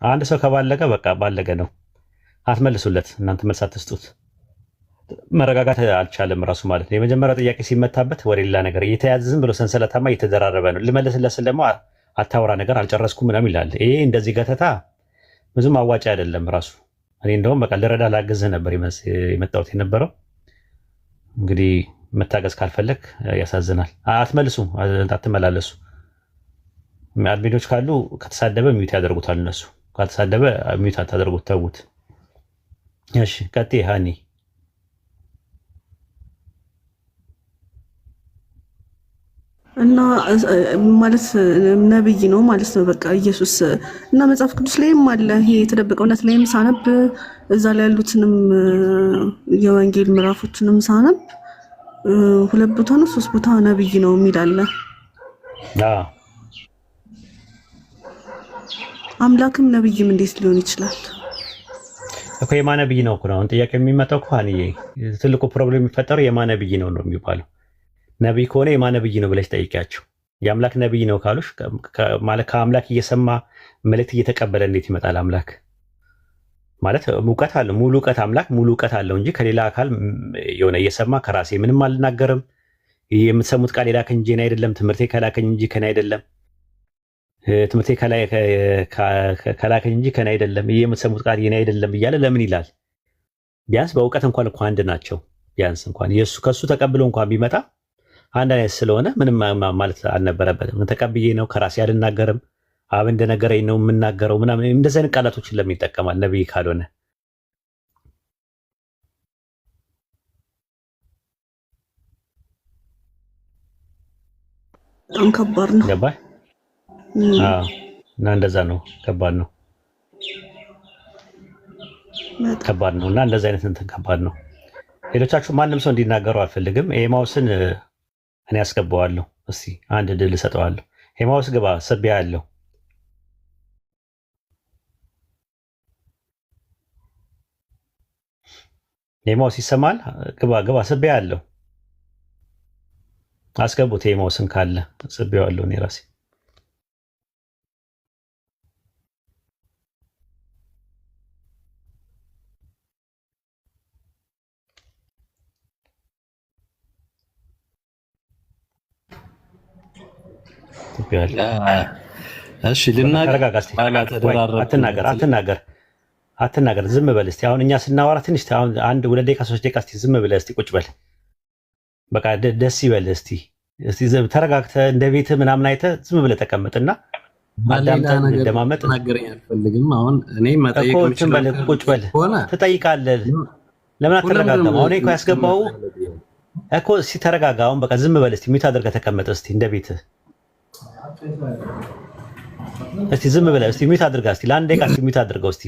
አንድ ሰው ከባለገ በቃ ባለገ ነው። አትመልሱለት። እናንተ መልስ አትስጡት። መረጋጋት አልቻለም ራሱ ማለት ነው። የመጀመሪያው ጥያቄ ሲመታበት ወደ ሌላ ነገር እየተያዘ ዝም ብሎ ሰንሰለታማ እየተደራረበ ነው። ልመልስለት ደግሞ አታውራ ነገር አልጨረስኩም ምናምን ይላል። ይሄ እንደዚህ ገተታ ብዙም አዋጭ አይደለም ራሱ። እኔ እንደውም በቃ ልረዳ ላግዝህ ነበር የመጣሁት የነበረው። እንግዲህ መታገዝ ካልፈለግ ያሳዝናል። አትመልሱ፣ አትመላለሱ። አድሚኖች ካሉ ከተሳደበ ሚውት ያደርጉታል እነሱ፣ ካልተሳደበ ሚውት አታደርጉት፣ ተዉት። እሺ ቀጥይ ሃኒ። እና ማለት ነብይ ነው ማለት ነው በቃ ኢየሱስ። እና መጽሐፍ ቅዱስ ላይም አለ ይሄ የተደበቀው እውነት ላይም ሳነብ እዛ ላይ ያሉትንም የወንጌል ምዕራፎችንም ሳነብ 2 ቦታ ነው 3 ቦታ ነብይ ነው የሚል አለ። አምላክም ነብይም እንዴት ሊሆን ይችላል እኮ? የማን ነብይ ነው እኮ ነው አሁን ጥያቄ የሚመጣው እኮ። ትልቁ ፕሮብሌም የሚፈጠረው የማን ነብይ ነው የሚባለው። ነብይ ከሆነ የማን ነብይ ነው ብለሽ ጠይቂያቸው። የአምላክ ነብይ ነው ካሉሽ ማለት ከአምላክ እየሰማ መልእክት እየተቀበለ እንዴት ይመጣል? አምላክ ማለት እውቀት አለው፣ ሙሉ እውቀት። አምላክ ሙሉ እውቀት አለው እንጂ ከሌላ አካል የሆነ እየሰማ ከራሴ ምንም አልናገርም፣ የምትሰሙት ቃል የላከኝ እንጂ እኔ አይደለም፣ ትምህርቴ ከላከኝ እንጂ ከኔ አይደለም፣ ትምህርቴ ከላከኝ እንጂ ከኔ አይደለም፣ የምትሰሙት ቃል የኔ አይደለም እያለ ለምን ይላል? ቢያንስ በእውቀት እንኳን እኮ አንድ ናቸው። ቢያንስ እንኳን የሱ ከሱ ተቀብሎ እንኳን ቢመጣ አንድ አይነት ስለሆነ ምንም ማለት አልነበረበትም። ተቀብዬ ነው ከራሴ አልናገርም፣ አብ እንደነገረኝ ነው የምናገረው ምናምን እንደዚህ አይነት ቃላቶችን ለምን ይጠቀማል ነብይ ካልሆነ? በጣም ከባድ ነው። ገባህ? እና እንደዛ ነው። ከባድ ነው፣ ከባድ ነው። እና እንደዚህ አይነት እንትን ከባድ ነው። ሌሎቻችሁ ማንም ሰው እንዲናገረው አልፈልግም። ኤማውስን እኔ ያስገባዋለሁ። እስቲ አንድ ድል እሰጠዋለሁ። ኤማውስ ግባ፣ ሰቢያ ያለው ኤማውስ ይሰማል? ግባ ግባ፣ ሰቢያ ያለው አስገቡት። ኤማውስን ካለ ሰቢያዋለሁ እኔ ራሴ። እሺ ልናገር። አትናገር፣ ዝም በል እስቲ። አሁን እኛ ስናወራ ትንሽ አሁን 1-2 ደቂቃ 3 ደቂቃ እስቲ ዝም ብለህ እስቲ ቁጭ በል። በቃ ደስ ይበል እስቲ። ተረጋግተህ እንደ ቤትህ ምናምን አይተህ ዝም ብለህ ተቀመጥና አዳምጠን እንደማመጥ ተናገረኝ አልፈልግም። አሁን እኔ መጠየቅ ቁጭ በል ትጠይቃለህ። ለምን አትረጋጋም? አሁን እኮ ያስገባው እኮ እስቲ ተረጋጋ። አሁን በቃ ዝም በል እስቲ። ሚውት አድርገህ ተቀመጥ እስቲ እንደ ቤትህ። እስቲ ዝም ብለህ እስቲ ሚውት አድርጋ እስቲ ለ1 ደቂቃ እስቲ ሚውት አድርገው እስቲ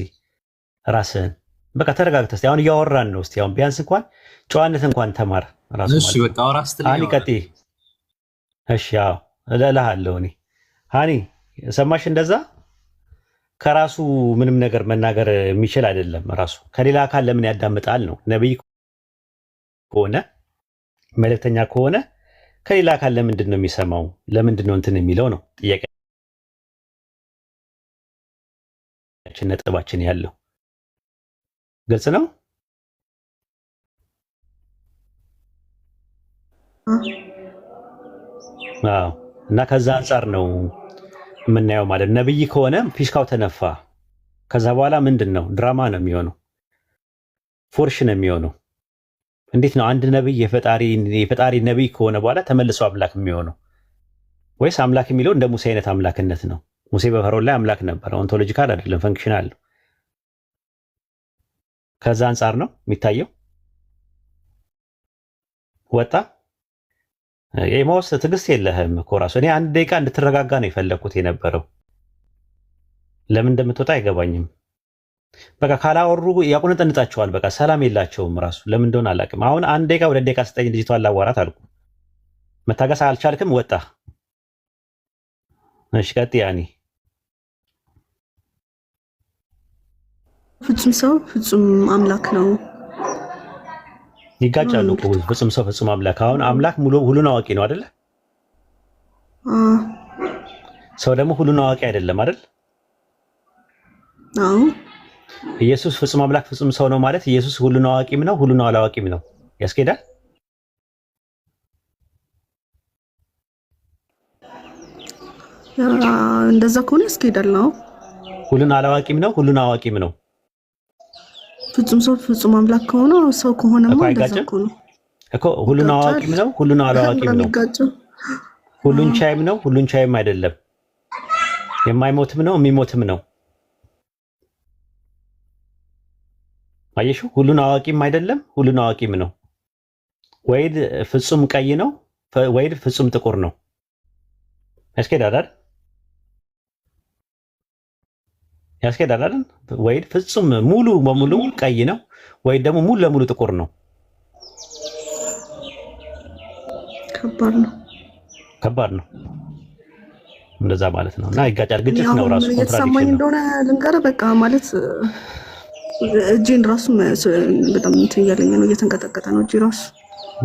ራስህን። በቃ ተረጋግተህ እስቲ። አሁን እያወራን ነው። እስቲ አሁን ቢያንስ እንኳን ጨዋነት እንኳን ተማር ራሱ። እሺ በቃ አውራስ ትልኝ። ሃኒ ቀጥይ። እሺ አዎ እልሃለሁ እኔ። ሃኒ ሰማሽ? እንደዛ ከራሱ ምንም ነገር መናገር የሚችል አይደለም። ራሱ ከሌላ አካል ለምን ያዳምጣል ነው። ነብይ ከሆነ መልእክተኛ ከሆነ ከሌላ አካል ለምንድን ነው የሚሰማው? ለምንድን ነው እንትን የሚለው ነው ጥያቄ ጥያቄያችን ነጥባችን ያለው ግልጽ ነው። አዎ። እና ከዛ አንጻር ነው የምናየው ማለት ነብይ ከሆነ ፊሽካው ተነፋ። ከዛ በኋላ ምንድን ነው? ድራማ ነው የሚሆነው፣ ፎርሽ ነው የሚሆነው። እንዴት ነው አንድ ነብይ የፈጣሪ ነብይ ከሆነ በኋላ ተመልሶ አምላክ የሚሆነው? ወይስ አምላክ የሚለው እንደ ሙሴ አይነት አምላክነት ነው? ሙሴ በፈርዖን ላይ አምላክ ነበር። ኦንቶሎጂካል አይደለም፣ ፈንክሽናል ነው። ከዛ አንጻር ነው የሚታየው። ወጣ ኤማውስ ትዕግስት የለህም እኮ ራሱ። እኔ አንድ ደቂቃ እንድትረጋጋ ነው የፈለኩት የነበረው። ለምን እንደምትወጣ አይገባኝም። በቃ ካላወሩ ያቁነጠንጣቸዋል። በቃ ሰላም የላቸውም ራሱ። ለምን እንደሆነ አላውቅም። አሁን አንድ ደቂቃ 2 ደቂቃ ስጠኝ ልጅቷን ላዋራት አልኩ። መታገስ አልቻልክም፣ ወጣ። እሺ ቀጥይ። ያኔ ፍጹም ሰው ፍጹም አምላክ ነው። ይጋጫሉ እኮ ፍጹም ሰው ፍጹም አምላክ። አሁን አምላክ ሁሉን አዋቂ ነው አይደለ? ሰው ደግሞ ሁሉን አዋቂ አይደለም አይደል? አዎ። ኢየሱስ ፍጹም አምላክ ፍጹም ሰው ነው ማለት ኢየሱስ ሁሉን አዋቂም ነው ሁሉን አላዋቂም ነው ያስኬዳል? እንደዛ ከሆነ ያስኬዳል ነው። ሁሉን አላዋቂም ነው ሁሉን አዋቂም ነው። ፍጹም ሰው ፍጹም አምላክ ከሆነ ሰው ከሆነማ እንደዛ ከሆነ እኮ ሁሉን አዋቂም ነው ሁሉን አላዋቂም ነው። ሁሉን ቻይም ነው ሁሉን ቻይም አይደለም። የማይሞትም ነው የሚሞትም ነው። አየሹ? ሁሉን አዋቂም አይደለም ሁሉን አዋቂም ነው። ወይድ ፍጹም ቀይ ነው ወይድ ፍጹም ጥቁር ነው። ያስኬዳል አይደል? ያስኬዳል አይደል? ወይድ ፍጹም ሙሉ በሙሉ ቀይ ነው ወይድ ደግሞ ሙሉ ለሙሉ ጥቁር ነው። ከባድ ነው እንደዛ ማለት ነው። እና ይጋጫል፣ ግጭት ነው ራሱ ኮንትራዲክሽን ነው። እንደሆነ ልንገርህ በቃ ማለት እጄን ራሱ በጣም እንትን እያለኝ ነው፣ እየተንቀጠቀጠ ነው እጄ ራሱ።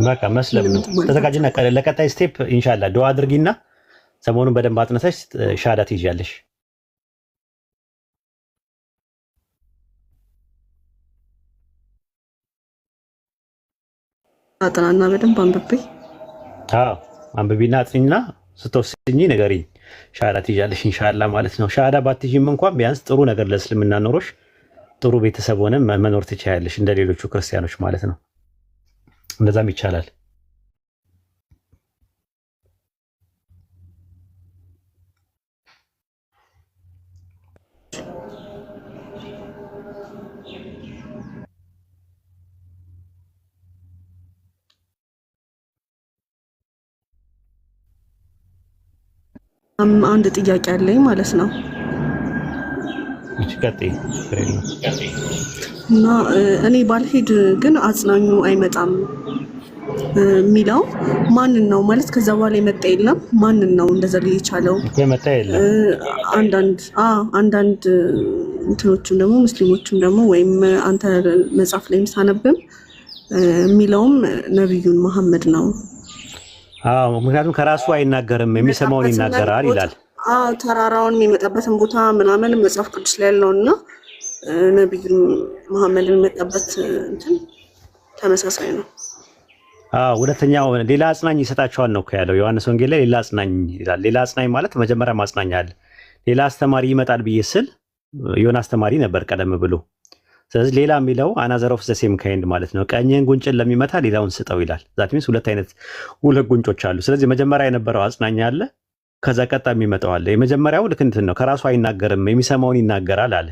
በቃ መስለም ነው። ተዘጋጅና ለቀጣይ ስቴፕ ኢንሻአላህ ዱአ አድርጊና ሰሞኑን በደንብ አጥነተሽ ሻሃዳ ትይዣለሽ። አጥናና በደንብ አንብቤ። አዎ አንብቢና አጥኚና ስትወስኚ ንገሪኝ። ሻሃዳ ትይዣለሽ ኢንሻአላህ ማለት ነው። ሻሃዳ ባትይዥም እንኳን ቢያንስ ጥሩ ነገር ለእስልምና ኖሮሽ ጥሩ ቤተሰብ ሆነ መኖር ትችያለሽ እንደ ሌሎቹ ክርስቲያኖች ማለት ነው። እንደዛም ይቻላል። አንድ ጥያቄ አለኝ ማለት ነው። እና እኔ ባልሄድ ግን አጽናኙ አይመጣም የሚለው ማንን ነው ማለት? ከዛ በኋላ የመጣ የለም። ማንን ነው እንደዛ ሊል የቻለው? የመጣ የለም። አንዳንድ እንትኖችም ደግሞ ሙስሊሞችም ደግሞ ወይም አንተ መጽሐፍ ላይም ሳነብም የሚለውም ነቢዩን መሐመድ ነው። ምክንያቱም ከራሱ አይናገርም የሚሰማውን ይናገራል ይላል። ተራራውን የሚመጣበትን ቦታ ምናምን መጽሐፍ ቅዱስ ላይ ያለው እና ነቢዩ መሐመድ የሚመጣበት እንትን ተመሳሳይ ነው። ሁለተኛው ሌላ አጽናኝ ይሰጣቸዋል ነው ያለው ዮሐንስ ወንጌል ላይ ሌላ አጽናኝ ይላል። ሌላ አጽናኝ ማለት መጀመሪያ ማጽናኝ አለ። ሌላ አስተማሪ ይመጣል ብዬ ስል የሆነ አስተማሪ ነበር ቀደም ብሎ። ስለዚህ ሌላ የሚለው አናዘር ኦፍ ዘ ሴም ካይንድ ማለት ነው። ቀኝህን ጉንጭን ለሚመታ ሌላውን ስጠው ይላል። ዛት ሚንስ ሁለት ጉንጮች አሉ። ስለዚህ መጀመሪያ የነበረው አጽናኝ አለ፣ ከዛ ቀጣ የሚመጣው አለ። የመጀመሪያው ልክ እንትን ነው፣ ከራሱ አይናገርም የሚሰማውን ይናገራል አለ።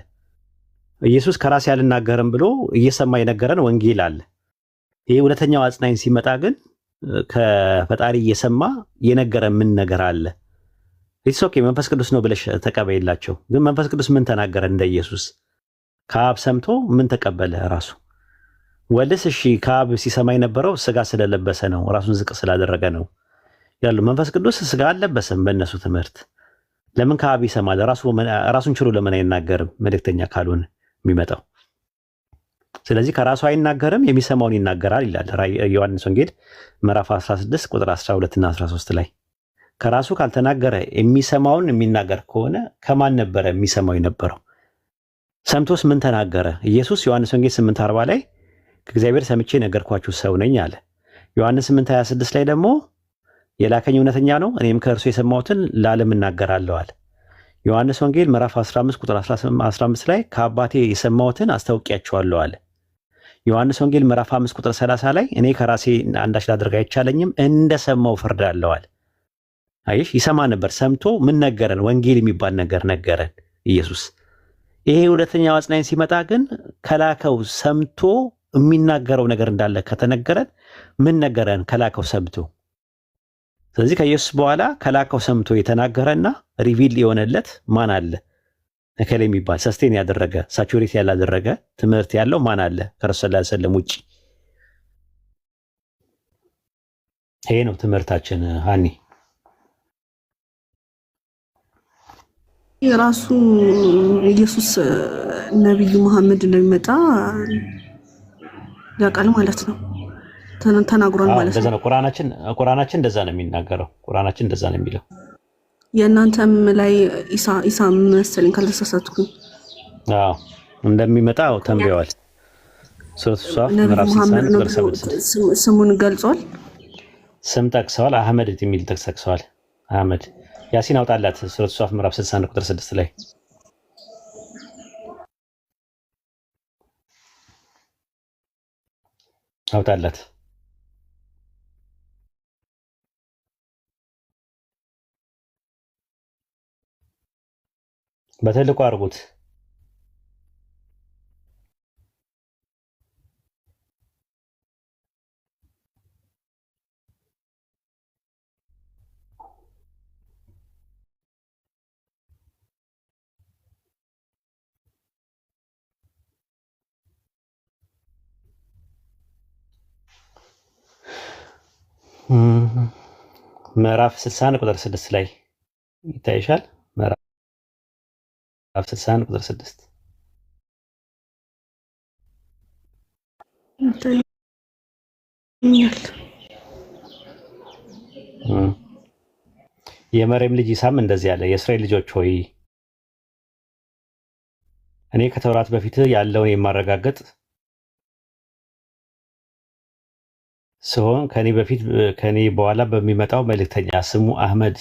ኢየሱስ ከራሴ አልናገርም ብሎ እየሰማ የነገረን ወንጌል አለ። ይሄ ሁለተኛው አጽናኝ ሲመጣ ግን ከፈጣሪ እየሰማ የነገረ ምን ነገር አለ? ኢትስ ኦኬ መንፈስ ቅዱስ ነው ብለሽ ተቀበይላቸው። ግን መንፈስ ቅዱስ ምን ተናገረ? እንደ ኢየሱስ ከአብ ሰምቶ ምን ተቀበለ? ራሱ ወልስ እሺ ከአብ ሲሰማ የነበረው ስጋ ስለለበሰ ነው፣ ራሱን ዝቅ ስላደረገ ነው ያሉ። መንፈስ ቅዱስ ስጋ አልለበሰም በእነሱ ትምህርት። ለምን ከአብ ይሰማል? ራሱን ችሎ ለምን አይናገርም? መልእክተኛ ካልሆነ የሚመጣው። ስለዚህ ከራሱ አይናገርም የሚሰማውን ይናገራል ይላል ዮሐንስ ወንጌል ምዕራፍ 16 ቁጥር 12 እና 13 ላይ። ከራሱ ካልተናገረ የሚሰማውን የሚናገር ከሆነ ከማን ነበረ የሚሰማው የነበረው? ሰምቶስ ምን ተናገረ? ኢየሱስ ዮሐንስ ወንጌል 8:40 ላይ ከእግዚአብሔር ሰምቼ ነገርኳችሁ ሰው ነኝ አለ። ዮሐንስ 8:26 ላይ ደግሞ የላከኝ እውነተኛ ነው፣ እኔም ከእርሱ የሰማሁትን ለዓለም እናገራለሁ አለ። ዮሐንስ ወንጌል ምዕራፍ 15 ቁጥር 15 ላይ ከአባቴ የሰማሁትን አስታውቂያችኋለሁ አለ። ዮሐንስ ወንጌል ምዕራፍ 5 ቁጥር 30 ላይ እኔ ከራሴ አንዳች ላደርግ አይቻለኝም፣ እንደሰማው ፈርዳለሁ አለ። አይሽ ይሰማ ነበር። ሰምቶ ምን ነገረን? ወንጌል የሚባል ነገር ነገረን ኢየሱስ። ይሄ ሁለተኛው አጽናኝ ሲመጣ ግን ከላከው ሰምቶ የሚናገረው ነገር እንዳለ ከተነገረን ምን ነገረን? ከላከው ሰምቶ። ስለዚህ ከኢየሱስ በኋላ ከላከው ሰምቶ የተናገረና ሪቪል የሆነለት ማን አለ? እከሌ የሚባል ሰስቴን ያደረገ ሳቹሬት ያላደረገ ትምህርት ያለው ማን አለ? ከረሱል ሰለላሁ ዐለይሂ ወሰለም ውጪ። ይሄ ነው ትምህርታችን። ሃኒ የራሱ ኢየሱስ ነብዩ መሐመድ እንደሚመጣ ያውቃል ማለት ነው። ተናግሯል ማለት ነው። ቁርአናችን እንደዛ ነው የሚናገረው። ቁርአናችን እንደዛ ነው የሚለው። የእናንተም ላይ ኢሳ መሰለኝ ካልተሳሳትኩኝ እንደሚመጣ ተንብየዋል። ሱረቱ ሷፍ ምዕራፍ 61 ስሙን ገልጿል። ስም ጠቅሰዋል። አህመድ የሚል ጠቅሰዋል። አህመድ ያሲን አውጣላት። ሱረቱ ሷፍ ምዕራፍ 61 ቁጥር 6 ላይ አውጣላት። በትልቁ አድርጉት። ምዕራፍ 61 ቁጥር 6 ላይ ይታይሻል። ምዕራፍ 61 ቁጥር 6 የመርየም ልጅ ኢሳም እንደዚህ ያለ የእስራኤል ልጆች ሆይ እኔ ከተውራት በፊት ያለውን የማረጋገጥ ሲሆን ከኔ በኋላ በሚመጣው መልእክተኛ ስሙ አህመድ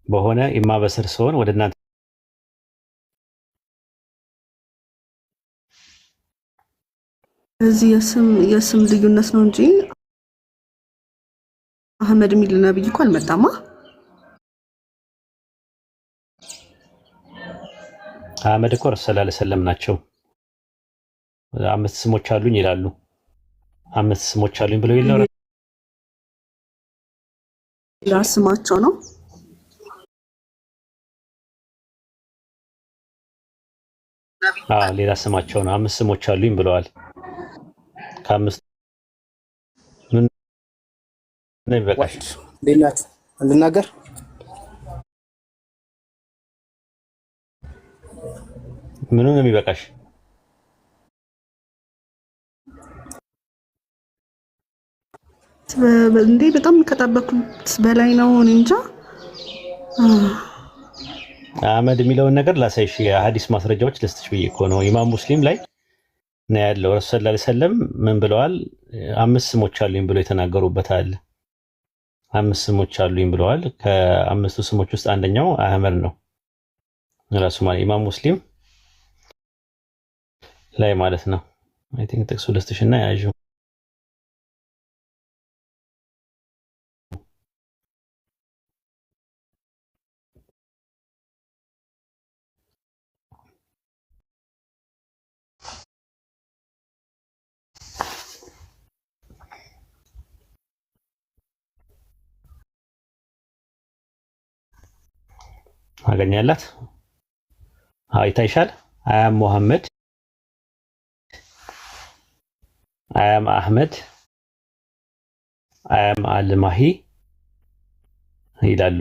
በሆነ የማበስር ሲሆን ወደ እናንተ እዚህ የስም ልዩነት ነው እንጂ አህመድ የሚል ነብይ እኮ አልመጣማ። አህመድ እኮ ረሱል ሰለላሁ ዐለይሂ ወሰለም ናቸው። 5 ስሞች አሉኝ ይላሉ። 5 ስሞች አሉኝ ብለው ይለው ስማቸው ነው። ሌላ ስማቸው ነው። 5 ስሞች አሉኝ ብለዋል። ከአምስት ምን ነው ይበቃሽ? ሌላችሁ እንድናገር ምኑ ነው የሚበቃሽ? እንዴ በጣም ከጠበኩት በላይ ነው። እኔ እንጃ። አህመድ የሚለውን ነገር ላሳይሽ የሐዲስ ማስረጃዎች ልስጥሽ ብዬ እኮ ነው። ኢማም ሙስሊም ላይ ነው ያለው። ረሱል ሰለላሁ ዐለይሂ ወሰለም ምን ብለዋል? 5 ስሞች አሉኝ ብሎ የተናገሩበት አለ። 5 ስሞች አሉኝ ብለዋል። ከ5ቱ ስሞች ውስጥ አንደኛው አህመድ ነው ራሱ ማለት ኢማም ሙስሊም ላይ ማለት ነው። አይ ቲንክ ጥቅሱ ልስጥሽና ያዡ አገኛላት። ይታይሻል። አያም ሙሐመድ አያም አህመድ አያም አልማሂ ይላሉ።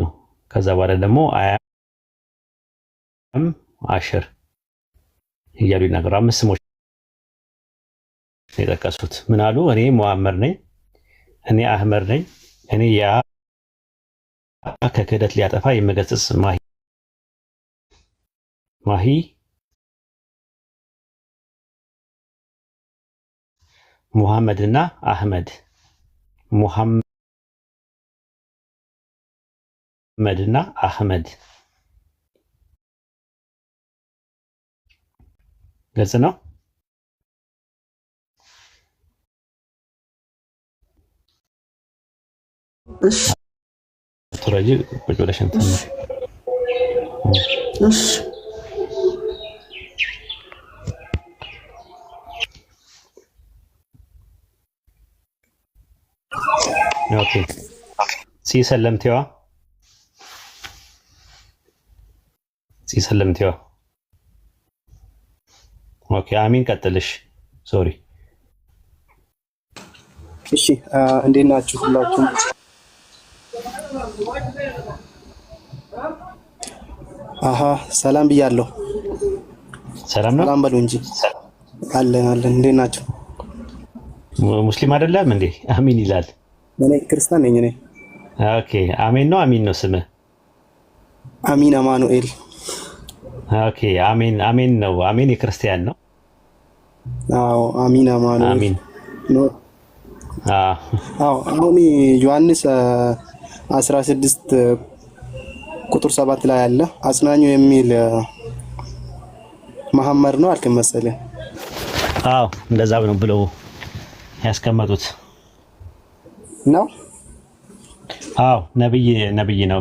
ከዛ በኋላ ደግሞ አያም አሽር እያሉ ይናገሩ። 5 ስሞች የጠቀሱት ምን አሉ? እኔ ሙሐመድ ነኝ፣ እኔ አህመድ ነኝ፣ እኔ ያ ከክህደት ሊያጠፋ የምገስጽ ማሂ ማሂ ሙሐመድና አህመድ ሙሐመድና አህመድ ግልጽ ነው። እሺ ትረጂ ቁጭ ብለሽ እንትን እሺ ኦኬ ሲሰለምቲዋ ኦኬ አሚን ቀጥልሽ ሶሪ እሺ እንዴት ናችሁ ሁላችሁም? አሃ ሰላም ብያለሁ። ሰላም ነው። ሰላም በሉ እንጂ አለን። እንዴት ናችሁ? ሙስሊም አይደለም እንዴ? አሚን ይላል። እኔ ክርስቲያን ነኝ። እኔ ኦኬ አሜን ነው። አሚን ነው ስምህ? አሚን አማኑኤል። ኦኬ አሜን ነው። አሜን የክርስቲያን ነው። አዎ አሚን አማኑኤል አሚን ነው። አዎ አሁን ዮሐንስ 16 ቁጥር 7 ላይ አለ አጽናኙ የሚል መሐመድ ነው አልክ መሰለኝ። አዎ እንደዛ ነው ብለው ያስቀመጡት ነው። አዎ ነብይ ነው።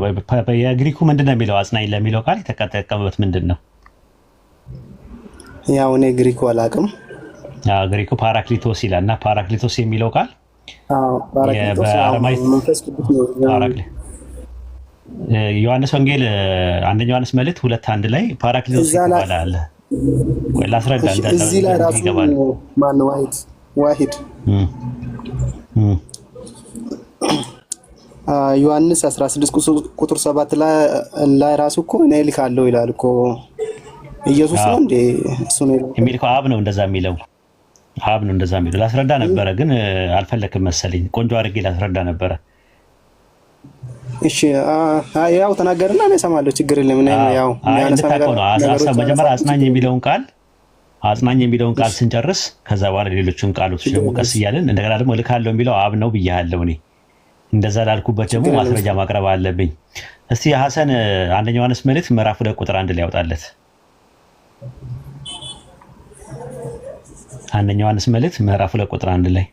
የግሪኩ ምንድነው የሚለው አጽናኝ ለሚለው ቃል የተጠቀመበት ምንድነው? ያው እኔ ግሪኩ አላውቅም። ግሪኩ ፓራክሊቶስ ይላል እና ፓራክሊቶስ የሚለው ቃል ፓራክሊቶስ መንፈስ ቅዱስ ነው። ዮሐንስ ወንጌል አንደኛ ዮሐንስ መልእክት 2:1 ላይ ፓራክሊቶስ ይባላል። ቆይ ላስረዳ እዚህ ላይ ራሱ ማን ዋሂድ ዮሐንስ 16 ቁጥር 7 ላይ ራሱ እኮ እኔ ልካለሁ ይላል እኮ ኢየሱስ ነው እንዴ? እሱ ነው የሚልከው አብ ነው እንደዛ የሚለው ላስረዳ ነበረ ግን አልፈለክም መሰለኝ። ቆንጆ አድርጌ ላስረዳ ነበረ። እሺ ያው ተናገርና እኔ እሰማለሁ። ችግር የለም። ያው መጀመሪያ አጽናኝ የሚለውን ቃል ስንጨርስ ከዛ በኋላ ሌሎቹን ቃሎች ደግሞ ቀስ እያልን እንደገና ደግሞ ልካለሁ የሚለው አብ ነው ብያለሁ። እኔ እንደዛ ላልኩበት ደግሞ ማስረጃ ማቅረብ አለብኝ። እስቲ ሐሰን አንደኛ ዮሐንስ መልእክት ምዕራፍ 2 ቁጥር 1 ላይ ያወጣለት። አንደኛ ዮሐንስ መልእክት ምዕራፍ 2 ቁጥር 1 ላይ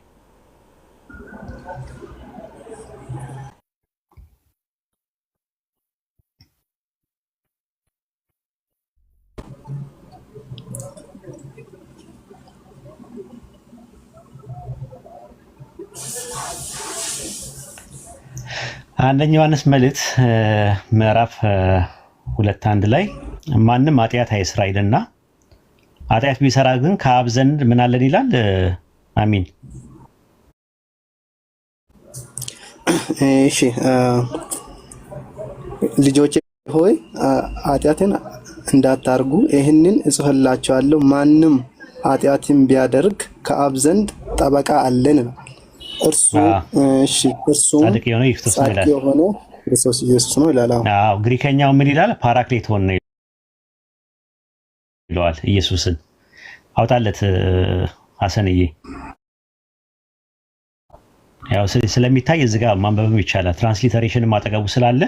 አንደኛ ዮሐንስ መልእክት ምዕራፍ 2:1 ላይ ማንም ኃጢአት አይስራ ይልና ኃጢአት ቢሰራ ግን ከአብ ዘንድ ምን አለን ይላል። አሚን። እሺ ልጆቼ ሆይ ኃጢአትን እንዳታርጉ ይህንን እጽፍላችኋለሁ። ማንም ኃጢአትን ቢያደርግ ከአብ ዘንድ ጠበቃ አለን ነው። እርሱ ጻድቅ የሆነ ክርስቶስ ኢየሱስ ነው ይላል። አዎ ግሪከኛው ምን ይላል? ፓራክሌቶን ነው ይለዋል። ኢየሱስን አውጣለት ሐሰንዬ። ያው ስለሚታይ እዚህ ጋር ማንበብም ይቻላል። ትራንስሊተሬሽንም አጠገቡ ስላለ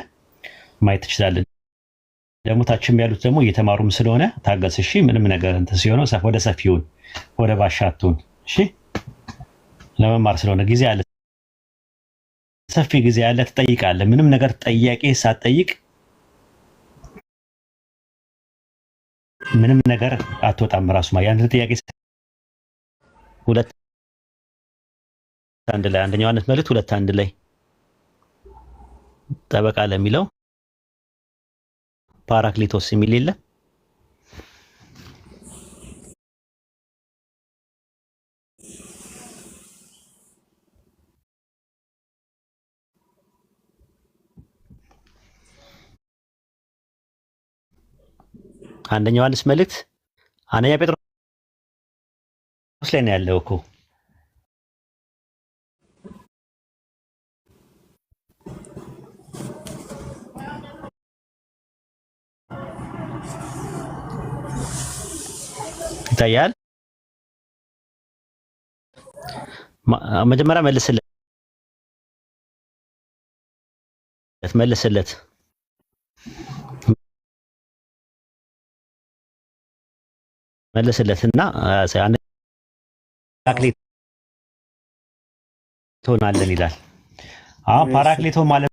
ማየት ትችላለህ። ደግሞ ታችም ያሉት ደግሞ እየተማሩም ስለሆነ ታገስ። እሺ ምንም ነገር እንትን ሲሆነው ወደ ሰፊውን ወደ ባሻቱን እሺ ለመማር ስለሆነ ጊዜ አለ፣ ሰፊ ጊዜ አለ። ትጠይቃለህ። ምንም ነገር ጠያቄ ሳትጠይቅ ምንም ነገር አትወጣም። ራሱ ያን ጥያቄ 2:1 ላይ አንደኛ ዮሐንስ መልእክት 2:1 ላይ ጠበቃ ለሚለው ፓራክሊቶስ የሚል የለ። አንደኛ ዮሐንስ መልእክት አንደኛ ጴጥሮስ ላይ ነው ያለው እኮ። ይታያል። መጀመሪያ መልስለት እና ፓራክሊቶ ትሆናለን ይላል። አሁን ፓራክሊቶ ማለት